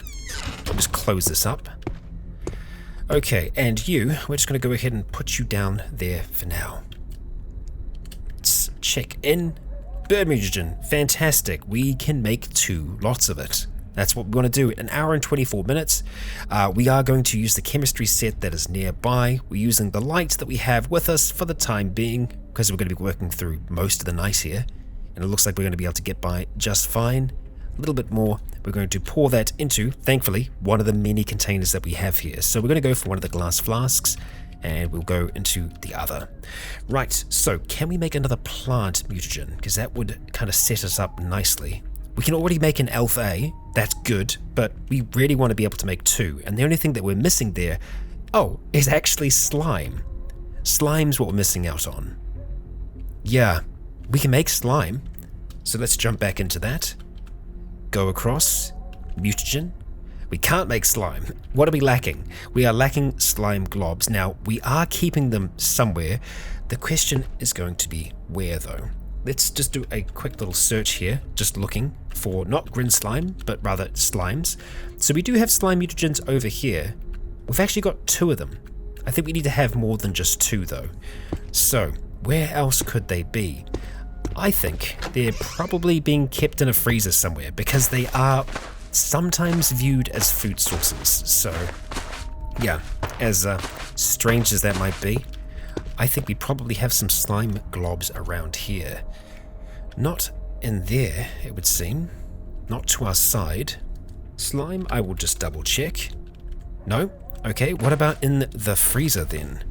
I'll just close this up. Okay, and you, we're just going to go ahead and put you down there for now. Let's check in. Bird mutagen, fantastic. We can make 2 lots of it. That's what we want to do. 1 hour and 24 minutes. We are going to use the chemistry set that is nearby. We're using the light that we have with us for the time being, because we're going to be working through most of the night here. And it looks like we're going to be able to get by just fine. A little bit more. We're going to pour that into, thankfully, one of the many containers that we have here. So we're going to go for one of the glass flasks, and we'll go into the other. Right, so can we make another plant mutagen? Because that would kind of set us up nicely. We can already make an alpha A, that's good, but we really want to be able to make 2. And the only thing that we're missing there Oh, it's actually slime. Slime's what we're missing out on. Yeah, we can make slime. So let's jump back into that. Go across. Mutagen. We can't make slime. What are we lacking? We are lacking slime globs. Now, we are keeping them somewhere. The question is going to be where, though. Let's just do a quick little search here, just looking for not green slime, but rather slimes. So we do have slime mutagens over here. We've actually got 2 of them. I think we need to have more than just 2, though. So, where else could they be? I think they're probably being kept in a freezer somewhere, because they are sometimes viewed as food sources. So, yeah, as strange as that might be, I think we probably have some slime globs around here. Not in there, it would seem. Not to our side. Slime, I will just double check. No? Okay, what about in the freezer then?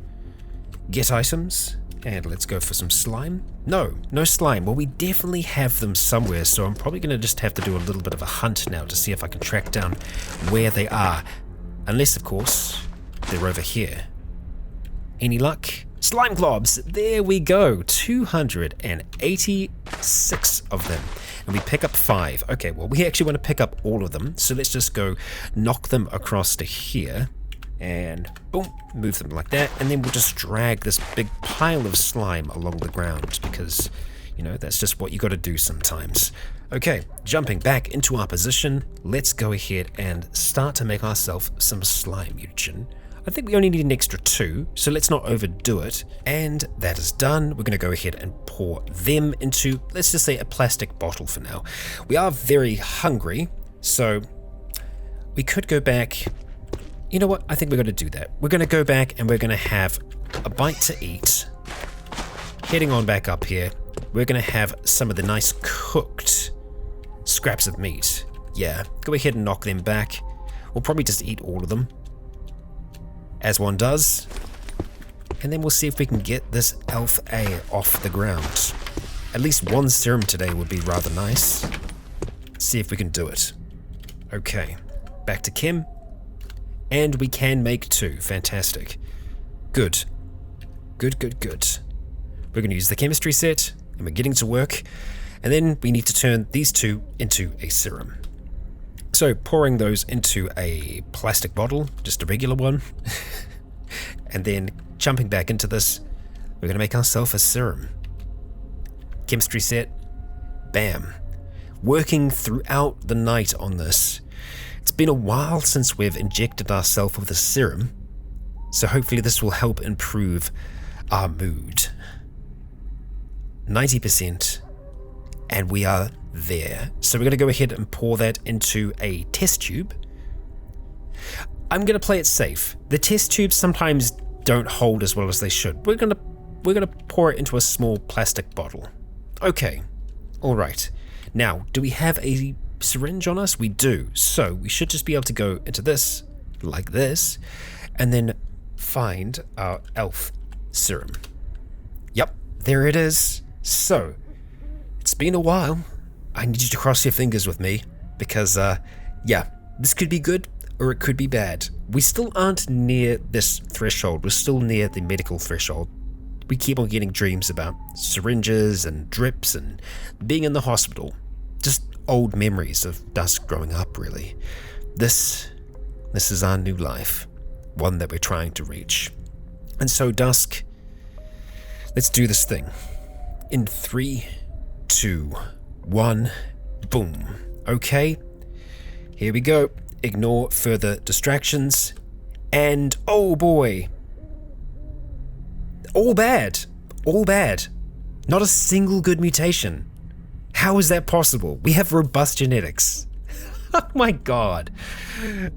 Get items, and let's go for some slime. No, no slime. Well, we definitely have them somewhere, so I'm probably going to just have to do a little bit of a hunt now to see if I can track down where they are. Unless, of course, they're over here. Any luck? Slime globs! There we go! 286 of them. And we pick up 5. Okay, well, we actually want to pick up all of them, so let's just go knock them across to here. And boom, move them like that, and then we'll just drag this big pile of slime along the ground, because, you know, that's just what you got to do sometimes. Okay, jumping back into our position, let's go ahead and start to make ourselves some slime mutagen. I think we only need an extra 2, so let's not overdo it. And that is done. We're going to go ahead and pour them into, let's just say, a plastic bottle for now. We are very hungry, so we could go back. You know what? I think we're going to do that. We're going to go back and we're going to have a bite to eat. Heading on back up here, we're going to have some of the nice cooked scraps of meat. Yeah, go ahead and knock them back. We'll probably just eat all of them, as one does. And then we'll see if we can get this Elf A off the ground. At least 1 serum today would be rather nice. See if we can do it. Okay, back to Kim. And we can make 2. Fantastic. Good. Good, good, good. We're going to use the chemistry set, and we're getting to work. And then we need to turn these 2 into a serum. So pouring those into a plastic bottle, just a regular one. And then jumping back into this, we're going to make ourselves a serum. Chemistry set. Bam. Working throughout the night on this. It's been a while since we've injected ourselves with a serum, so hopefully this will help improve our mood. 90%, and we are there. So we're going to go ahead and pour that into a test tube. I'm going to play it safe. The test tubes sometimes don't hold as well as they should. We're going to pour it into a small plastic bottle. Okay, all right. Now, do we have a syringe on us? We do. So we should just be able to go into this like this and then find our elf serum. Yep, there it is. So it's been a while. I need you to cross your fingers with me because yeah, this could be good or it could be bad. We still aren't near this threshold. We're still near the medical threshold. We keep on getting dreams about syringes and drips and being in the hospital. Just old memories of Dusk growing up, really. This is our new life, one that we're trying to reach. And so, Dusk, let's do this thing. In 3, 2, 1, boom. Okay, here we go. Ignore further distractions. And, oh boy. All bad. All bad. Not a single good mutation. How is that possible? We have robust genetics. Oh my god.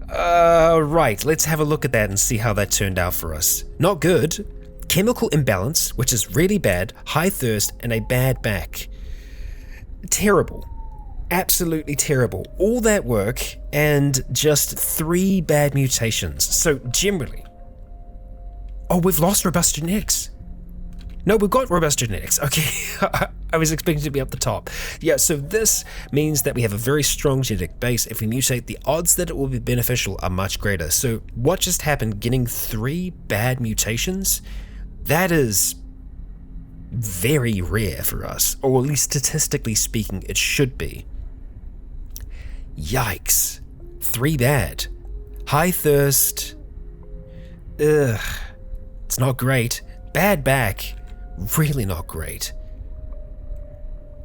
Right, let's have a look at that and see how that turned out for us. Not good. Chemical imbalance, which is really bad, high thirst, and a bad back. Terrible. Absolutely terrible. All that work and just 3 bad mutations. So generally... Oh, we've lost robust genetics. No, we've got robust genetics. Okay. I was expecting to be up the top. Yeah, so this means that we have a very strong genetic base. If we mutate, the odds that it will be beneficial are much greater. So what just happened, getting 3 bad mutations, that is very rare for us, or at least statistically speaking, it should be. Yikes. 3 bad. High thirst. Ugh. It's not great. Bad back. Really not great.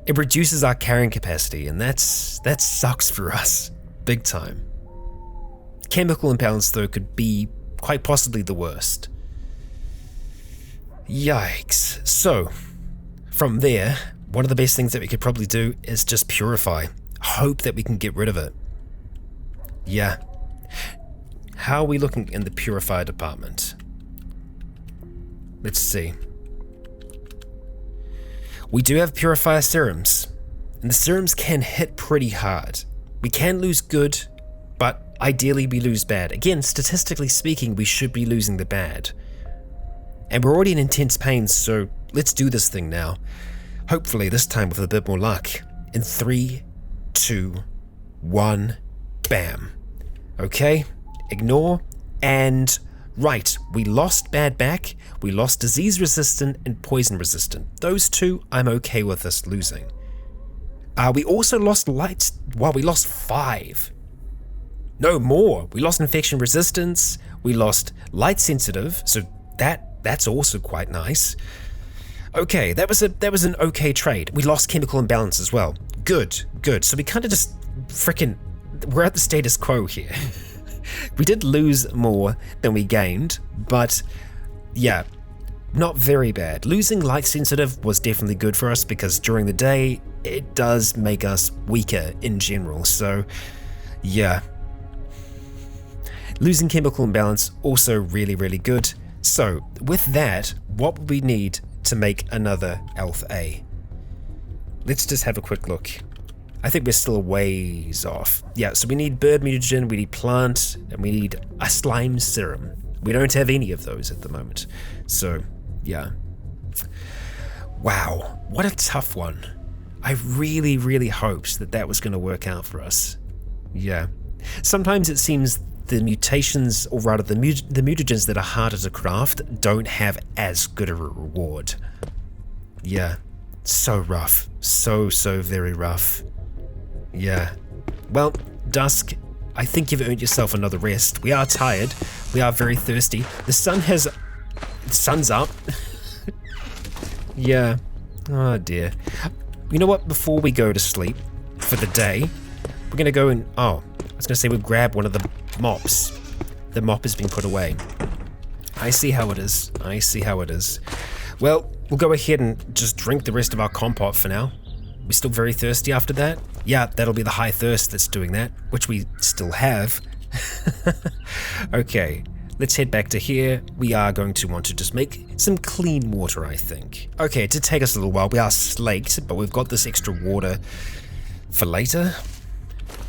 It reduces our carrying capacity, and that sucks for us. Big time. Chemical imbalance, though, could be quite possibly the worst. Yikes. So, from there, one of the best things that we could probably do is just purify. Hope that we can get rid of it. Yeah. How are we looking in the purifier department? Let's see. We do have purifier serums, and the serums can hit pretty hard. We can lose good, but ideally we lose bad. Again, statistically speaking, we should be losing the bad. And we're already in intense pain, so let's do this thing now. Hopefully this time with a bit more luck. In 3, 2, 1, bam. Okay, ignore, and right, we lost bad back, we lost disease resistant and poison resistant. Those 2 I'm okay with us losing. We also lost light, well, we lost 5. No, more. We lost infection resistance, we lost light sensitive, so that's also quite nice. Okay, that was an okay trade. We lost chemical imbalance as well. Good. So we kind of just we're at the status quo here. We did lose more than we gained, but yeah, not very bad. Losing light sensitive was definitely good for us because during the day, it does make us weaker in general. So yeah. Losing chemical imbalance, also really, really good. So with that, what would we need to make another Alpha? Let's just have a quick look. I think we're still a ways off. Yeah, so we need bird mutagen, we need plant, and we need a slime serum. We don't have any of those at the moment. So, yeah. Wow, what a tough one. I really, really hoped that was going to work out for us. Yeah. Sometimes it seems the mutations, or rather the mutagens that are harder to craft, don't have as good a reward. Yeah. So rough. So very rough. Yeah. Well, Dusk, I think you've earned yourself another rest. We are tired. We are very thirsty. The sun's up. Yeah. Oh dear. You know what? Before we go to sleep for the day, we're gonna go and I was gonna say we'll grab one of the mops. The mop has been put away. I see how it is. Well, we'll go ahead and just drink the rest of our compot for now. We're still very thirsty after that. Yeah, that'll be the high thirst that's doing that, which we still have. Okay, let's head back to here. We are going to want to just make some clean water, I think. Okay, it did take us a little while. We are slaked, but we've got this extra water for later.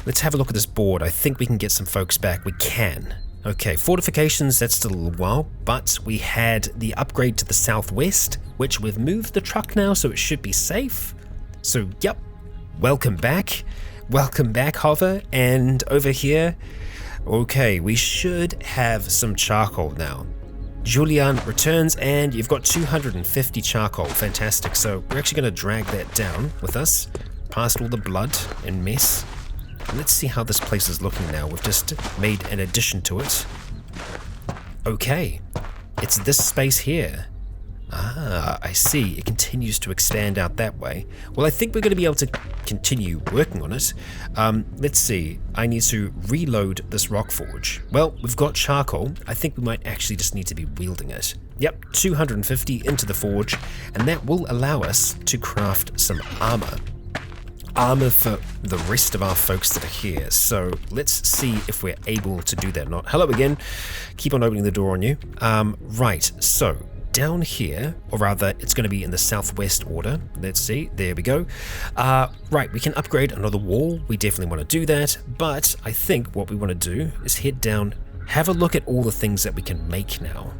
Let's have a look at this board. I think we can get some folks back. We can. Okay, fortifications, that's still a little while, but we had the upgrade to the southwest, which we've moved the truck now, so it should be safe. So, yep, welcome back, Hover, and over here, okay, we should have some charcoal now. Julian returns, and you've got 250 charcoal, fantastic. So we're actually going to drag that down with us, past all the blood and mess. Let's see how this place is looking now. We've just made an addition to it. Okay, it's this space here. Ah, I see. It continues to expand out that way. Well, I think we're going to be able to continue working on it. Let's see. I need to reload this rock forge. Well, we've got charcoal. I think we might actually just need to be wielding it. Yep, 250 into the forge, and that will allow us to craft some armor. Armor for the rest of our folks that are here. So let's see if we're able to do that or not. Hello again. Keep on opening the door on you. Right, so down here, or rather it's going to be in the southwest order. Let's see, there we go. Right, we can upgrade another wall. We definitely want to do that, but I think what we want to do is head down, have a look at all the things that we can make now.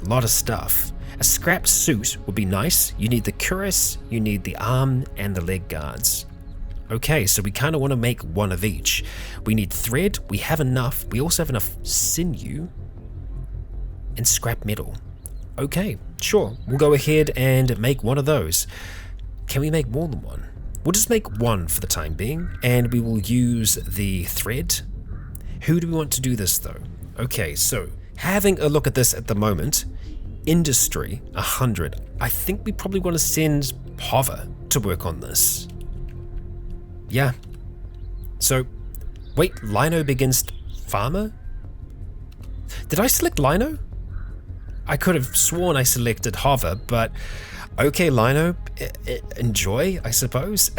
A lot of stuff. A scrap suit would be nice. You need the cuirass, you need the arm, and the leg guards. Okay, so we kind of want to make one of each. We need thread, we have enough. We also have enough sinew and scrap metal. Okay, sure, we'll go ahead and make one of those. Can we make more than one? We'll just make one for the time being, and we will use the thread. Who do we want to do this though? Okay, so having a look at this at the moment, industry 100. I think we probably want to send Hover to work on this. Yeah. So, wait, Lino begins farmer? Did I select Lino? I could have sworn I selected Hover, but okay, Lino, enjoy, I suppose.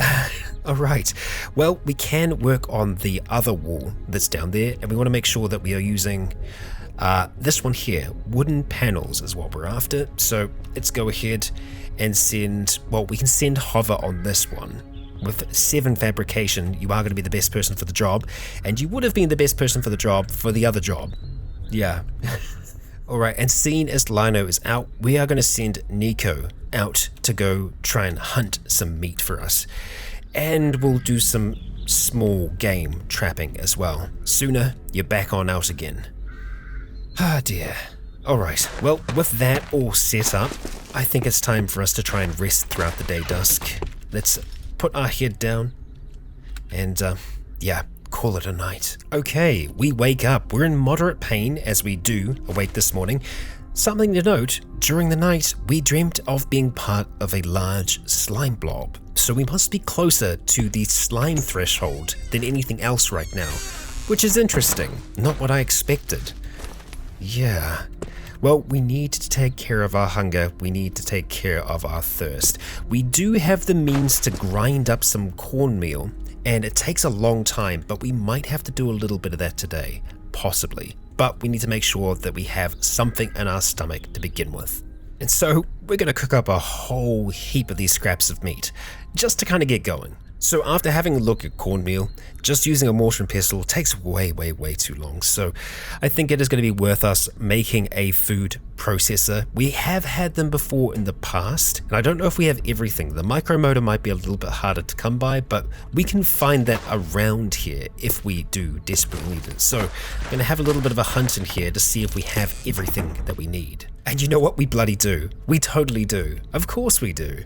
Alright, well, we can work on the other wall that's down there, and we want to make sure that we are using this one here. Wooden panels is what we're after, so let's go ahead and send, well, we can send Hover on this one. With 7 fabrication, you are going to be the best person for the job, and you would have been the best person for the job for the other job. Yeah. Alright, and seeing as Lino is out, we are going to send Nico out to go try and hunt some meat for us. And we'll do some small game trapping as well. Sooner, you're back on out again. Ah dear. Alright, well, with that all set up, I think it's time for us to try and rest throughout the day, Dusk. Let's put our head down and, yeah, call it a night. Okay, we wake up. We're in moderate pain as we do awake this morning. Something to note, during the night, we dreamt of being part of a large slime blob. So we must be closer to the slime threshold than anything else right now, which is interesting. Not what I expected. Yeah. Well, we need to take care of our hunger. We need to take care of our thirst. We do have the means to grind up some cornmeal, and it takes a long time, but we might have to do a little bit of that today, possibly. But we need to make sure that we have something in our stomach to begin with. And so we're going to cook up a whole heap of these scraps of meat, just to kind of get going. So after having a look at cornmeal, just using a mortar and pestle takes way too long. So I think it is going to be worth us making a food processor. We have had them before in the past, and I don't know if we have everything. The micromotor might be a little bit harder to come by, but we can find that around here if we do desperately need it. So I'm going to have a little bit of a hunt in here to see if we have everything that we need. And you know what? We bloody do. We totally do. Of course we do.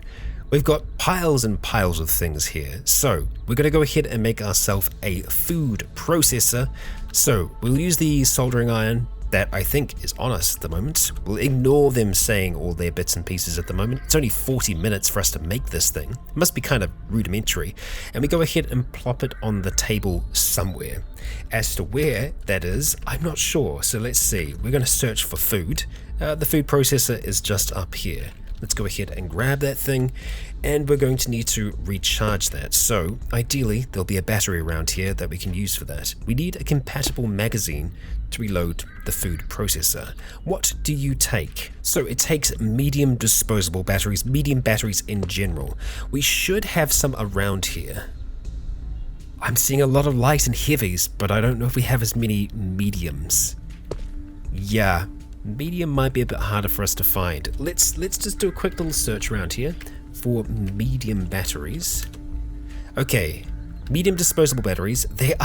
We've got piles and piles of things here, so we're going to go ahead and make ourselves a food processor. So we'll use the soldering iron that I think is on us at the moment. We'll ignore them saying all their bits and pieces at the moment. It's only 40 minutes for us to make this thing. It must be kind of rudimentary. And we go ahead and plop it on the table somewhere. As to where that is, I'm not sure. So let's see. We're going to search for food. The food processor is just up here. Let's go ahead and grab that thing, and we're going to need to recharge that. So ideally there'll be a battery around here that we can use for that. We need a compatible magazine to reload the food processor. What do you take? So it takes medium disposable batteries, medium batteries in general. We should have some around here. I'm seeing a lot of light and heavies, but I don't know if we have as many mediums. Yeah. Medium might be a bit harder for us to find. Let's just do a quick little search around here for medium batteries. Okay, medium disposable batteries. They're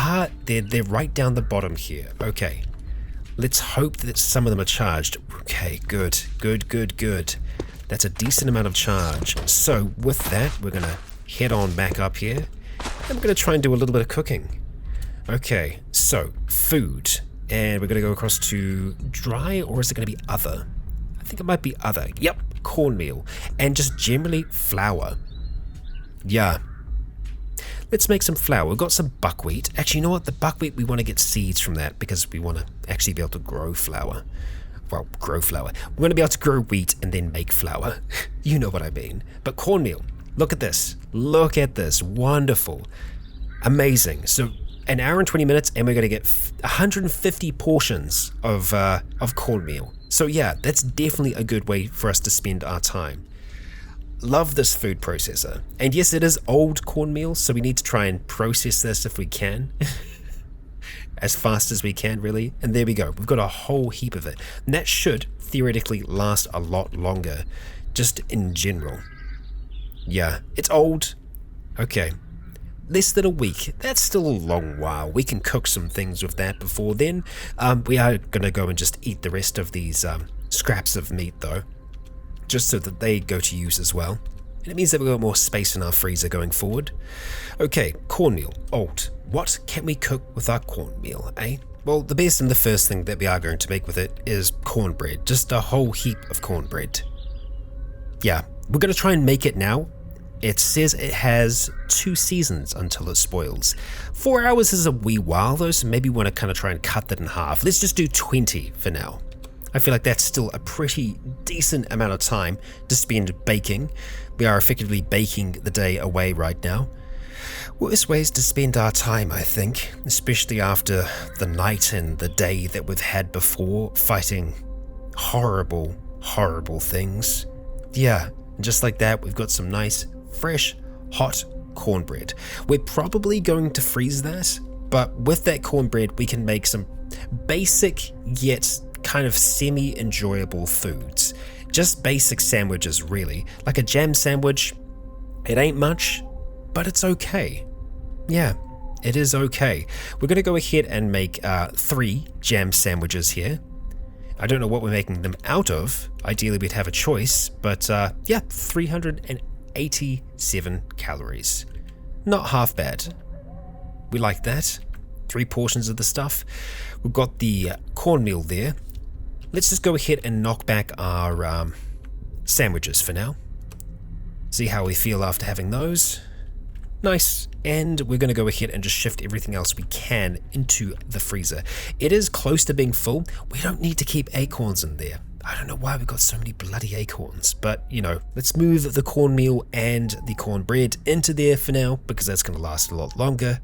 right down the bottom here. Okay, let's hope that some of them are charged. Okay, good. That's a decent amount of charge. So with that, we're gonna head on back up here, and we're gonna try and do a little bit of cooking. Okay, so food. And we're going to go across to dry, or is it going to be other? I think it might be other. Yep, cornmeal. And just generally flour. Yeah. Let's make some flour. We've got some buckwheat. Actually, you know what? The buckwheat, we want to get seeds from that because we want to actually be able to grow flour. Well, grow flour. We're going to be able to grow wheat and then make flour. You know what I mean. But cornmeal, look at this. Look at this. Wonderful. Amazing. So an hour and 20 minutes, and we're going to get 150 portions of cornmeal. So yeah, that's definitely a good way for us to spend our time. Love this food processor. And yes, it is old cornmeal, so we need to try and process this if we can. as fast as we can, really. And there we go. We've got a whole heap of it. And that should theoretically last a lot longer, just in general. Yeah, it's old. Okay. Less than a week. That's still a long while. We can cook some things with that before then. We are going to go and just eat the rest of these scraps of meat, though, just so that they go to use as well. And it means that we've got more space in our freezer going forward. Okay, cornmeal. Alt. What can we cook with our cornmeal, eh? Well, the best and the first thing that we are going to make with it is cornbread. Just a whole heap of cornbread. Yeah, we're going to try and make it now. It says it has 2 seasons until it spoils. 4 hours is a wee while though, so maybe we want to kind of try and cut that in half. Let's just do 20 for now. I feel like that's still a pretty decent amount of time to spend baking. We are effectively baking the day away right now. Worst ways to spend our time, I think, especially after the night and the day that we've had before, fighting horrible, horrible things. Yeah, and just like that, we've got some nice, fresh, hot cornbread. We're probably going to freeze that, but with that cornbread, we can make some basic yet kind of semi-enjoyable foods. Just basic sandwiches, really. Like a jam sandwich, it ain't much, but it's okay. Yeah, it is okay. We're going to go ahead and make 3 jam sandwiches here. I don't know what we're making them out of. Ideally, we'd have a choice, but yeah, 387 calories. Not half bad. We like that. 3 portions of the stuff. We've got the cornmeal there. Let's just go ahead and knock back our sandwiches for now. See how we feel after having those. Nice. And we're going to go ahead and just shift everything else we can into the freezer. It is close to being full. We don't need to keep acorns in there. I don't know why we've got so many bloody acorns, but you know, let's move the cornmeal and the cornbread into there for now because that's going to last a lot longer.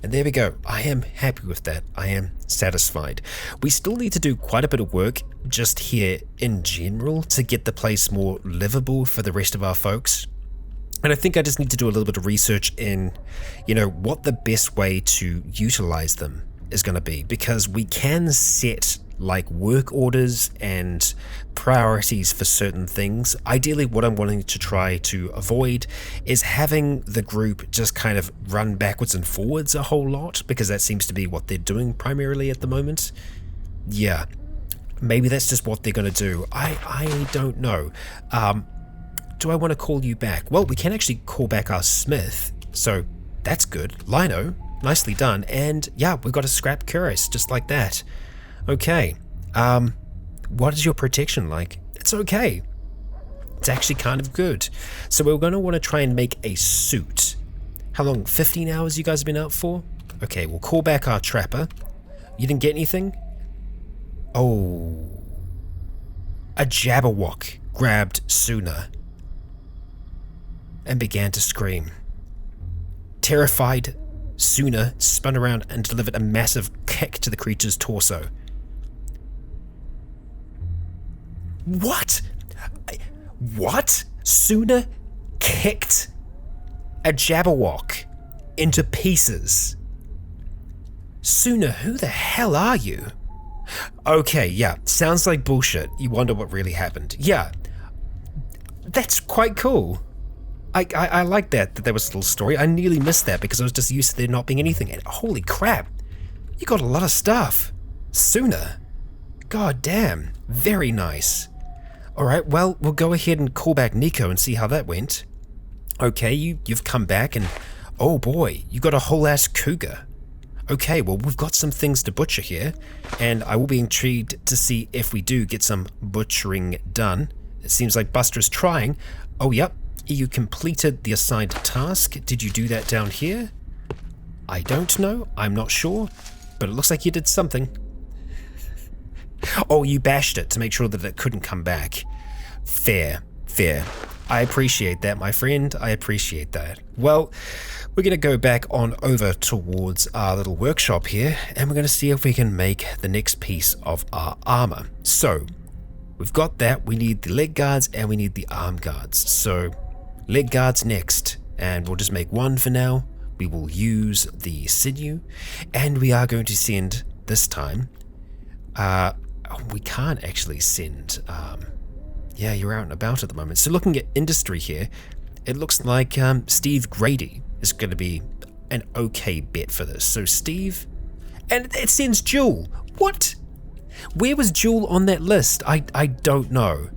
And there we go. I am happy with that. I am satisfied. We still need to do quite a bit of work just here in general to get the place more livable for the rest of our folks. And I think I just need to do a little bit of research in, you know, what the best way to utilize them is going to be, because we can set like work orders and priorities for certain things. Ideally, what I'm wanting to try to avoid is having the group just kind of run backwards and forwards a whole lot, because that seems to be what they're doing primarily at the moment. Yeah, maybe that's just what they're going to do. I don't know. Do I want to call you back? Well, we can actually call back our smith, so that's good. Lino, nicely done. And yeah, we've got a scrap cuirass, just like that. Okay, what is your protection like? It's okay. It's actually kind of good. So we're going to want to try and make a suit. How long? 15 hours you guys have been out for? Okay, we'll call back our trapper. You didn't get anything? Oh. A Jabberwock grabbed Suna and began to scream. Terrified, Suna spun around and delivered a massive kick to the creature's torso. What? What? Suna kicked a Jabberwock into pieces. Suna, who the hell are you? Okay, yeah, sounds like bullshit. You wonder what really happened. Yeah, that's quite cool. I like that there was a little story. I nearly missed that because I was just used to there not being anything. And holy crap, you got a lot of stuff. Suna. God damn, very nice. Alright, well, we'll go ahead and call back Nico and see how that went. Okay, you've come back and, oh boy, you got a whole ass cougar. Okay, well, we've got some things to butcher here, and I will be intrigued to see if we do get some butchering done. It seems like Buster is trying. Oh, yep, you completed the assigned task. Did you do that down here? I don't know, I'm not sure, but it looks like you did something. Oh, you bashed it to make sure that it couldn't come back. Fair. I appreciate that, my friend. I appreciate that. Well, we're going to go back on over towards our little workshop here, and we're going to see if we can make the next piece of our armor. So, we've got that. We need the leg guards and we need the arm guards. So, leg guards next, and we'll just make one for now. we will use the sinew, and we are going to send this time. We can't actually send. Yeah, you're out and about at the moment. So looking at industry here, it looks like Steve Grady is going to be an okay bet for this. So Steve, and it sends Jewel. What? Where was Jewel on that list? I don't know.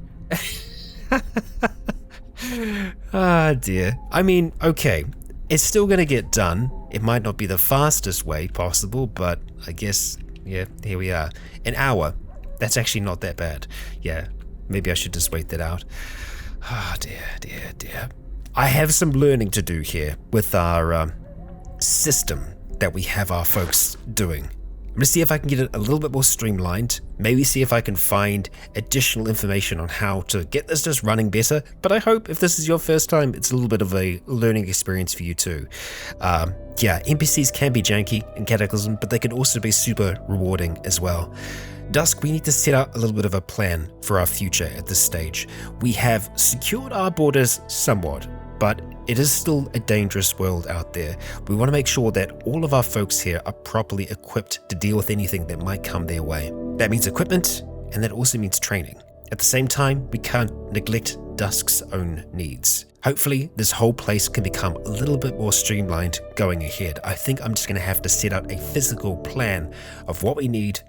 Ah, dear. I mean, okay, it's still going to get done. It might not be the fastest way possible, but I guess, yeah, here we are. An hour. That's actually not that bad. Yeah, maybe I should just wait that out. Ah, dear. I have some learning to do here with our system that we have our folks doing. I'm going to see if I can get it a little bit more streamlined, maybe see if I can find additional information on how to get this just running better, but I hope if this is your first time, it's a little bit of a learning experience for you too. Yeah, NPCs can be janky in Cataclysm, but they can also be super rewarding as well. Dusk, we need to set out a little bit of a plan for our future at this stage. We have secured our borders somewhat, but it is still a dangerous world out there. We want to make sure that all of our folks here are properly equipped to deal with anything that might come their way. That means equipment, and that also means training. At the same time, we can't neglect Dusk's own needs. Hopefully, this whole place can become a little bit more streamlined going ahead. I think I'm just going to have to set out a physical plan of what we need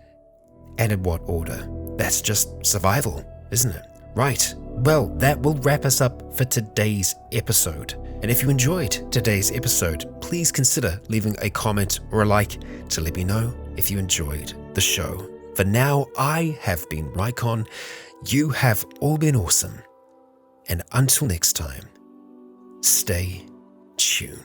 and in what order. That's just survival, isn't it? Right. Well, that will wrap us up for today's episode. And if you enjoyed today's episode, please consider leaving a comment or a like to let me know if you enjoyed the show. For now, I have been Rycon. You have all been awesome. And until next time, stay tuned.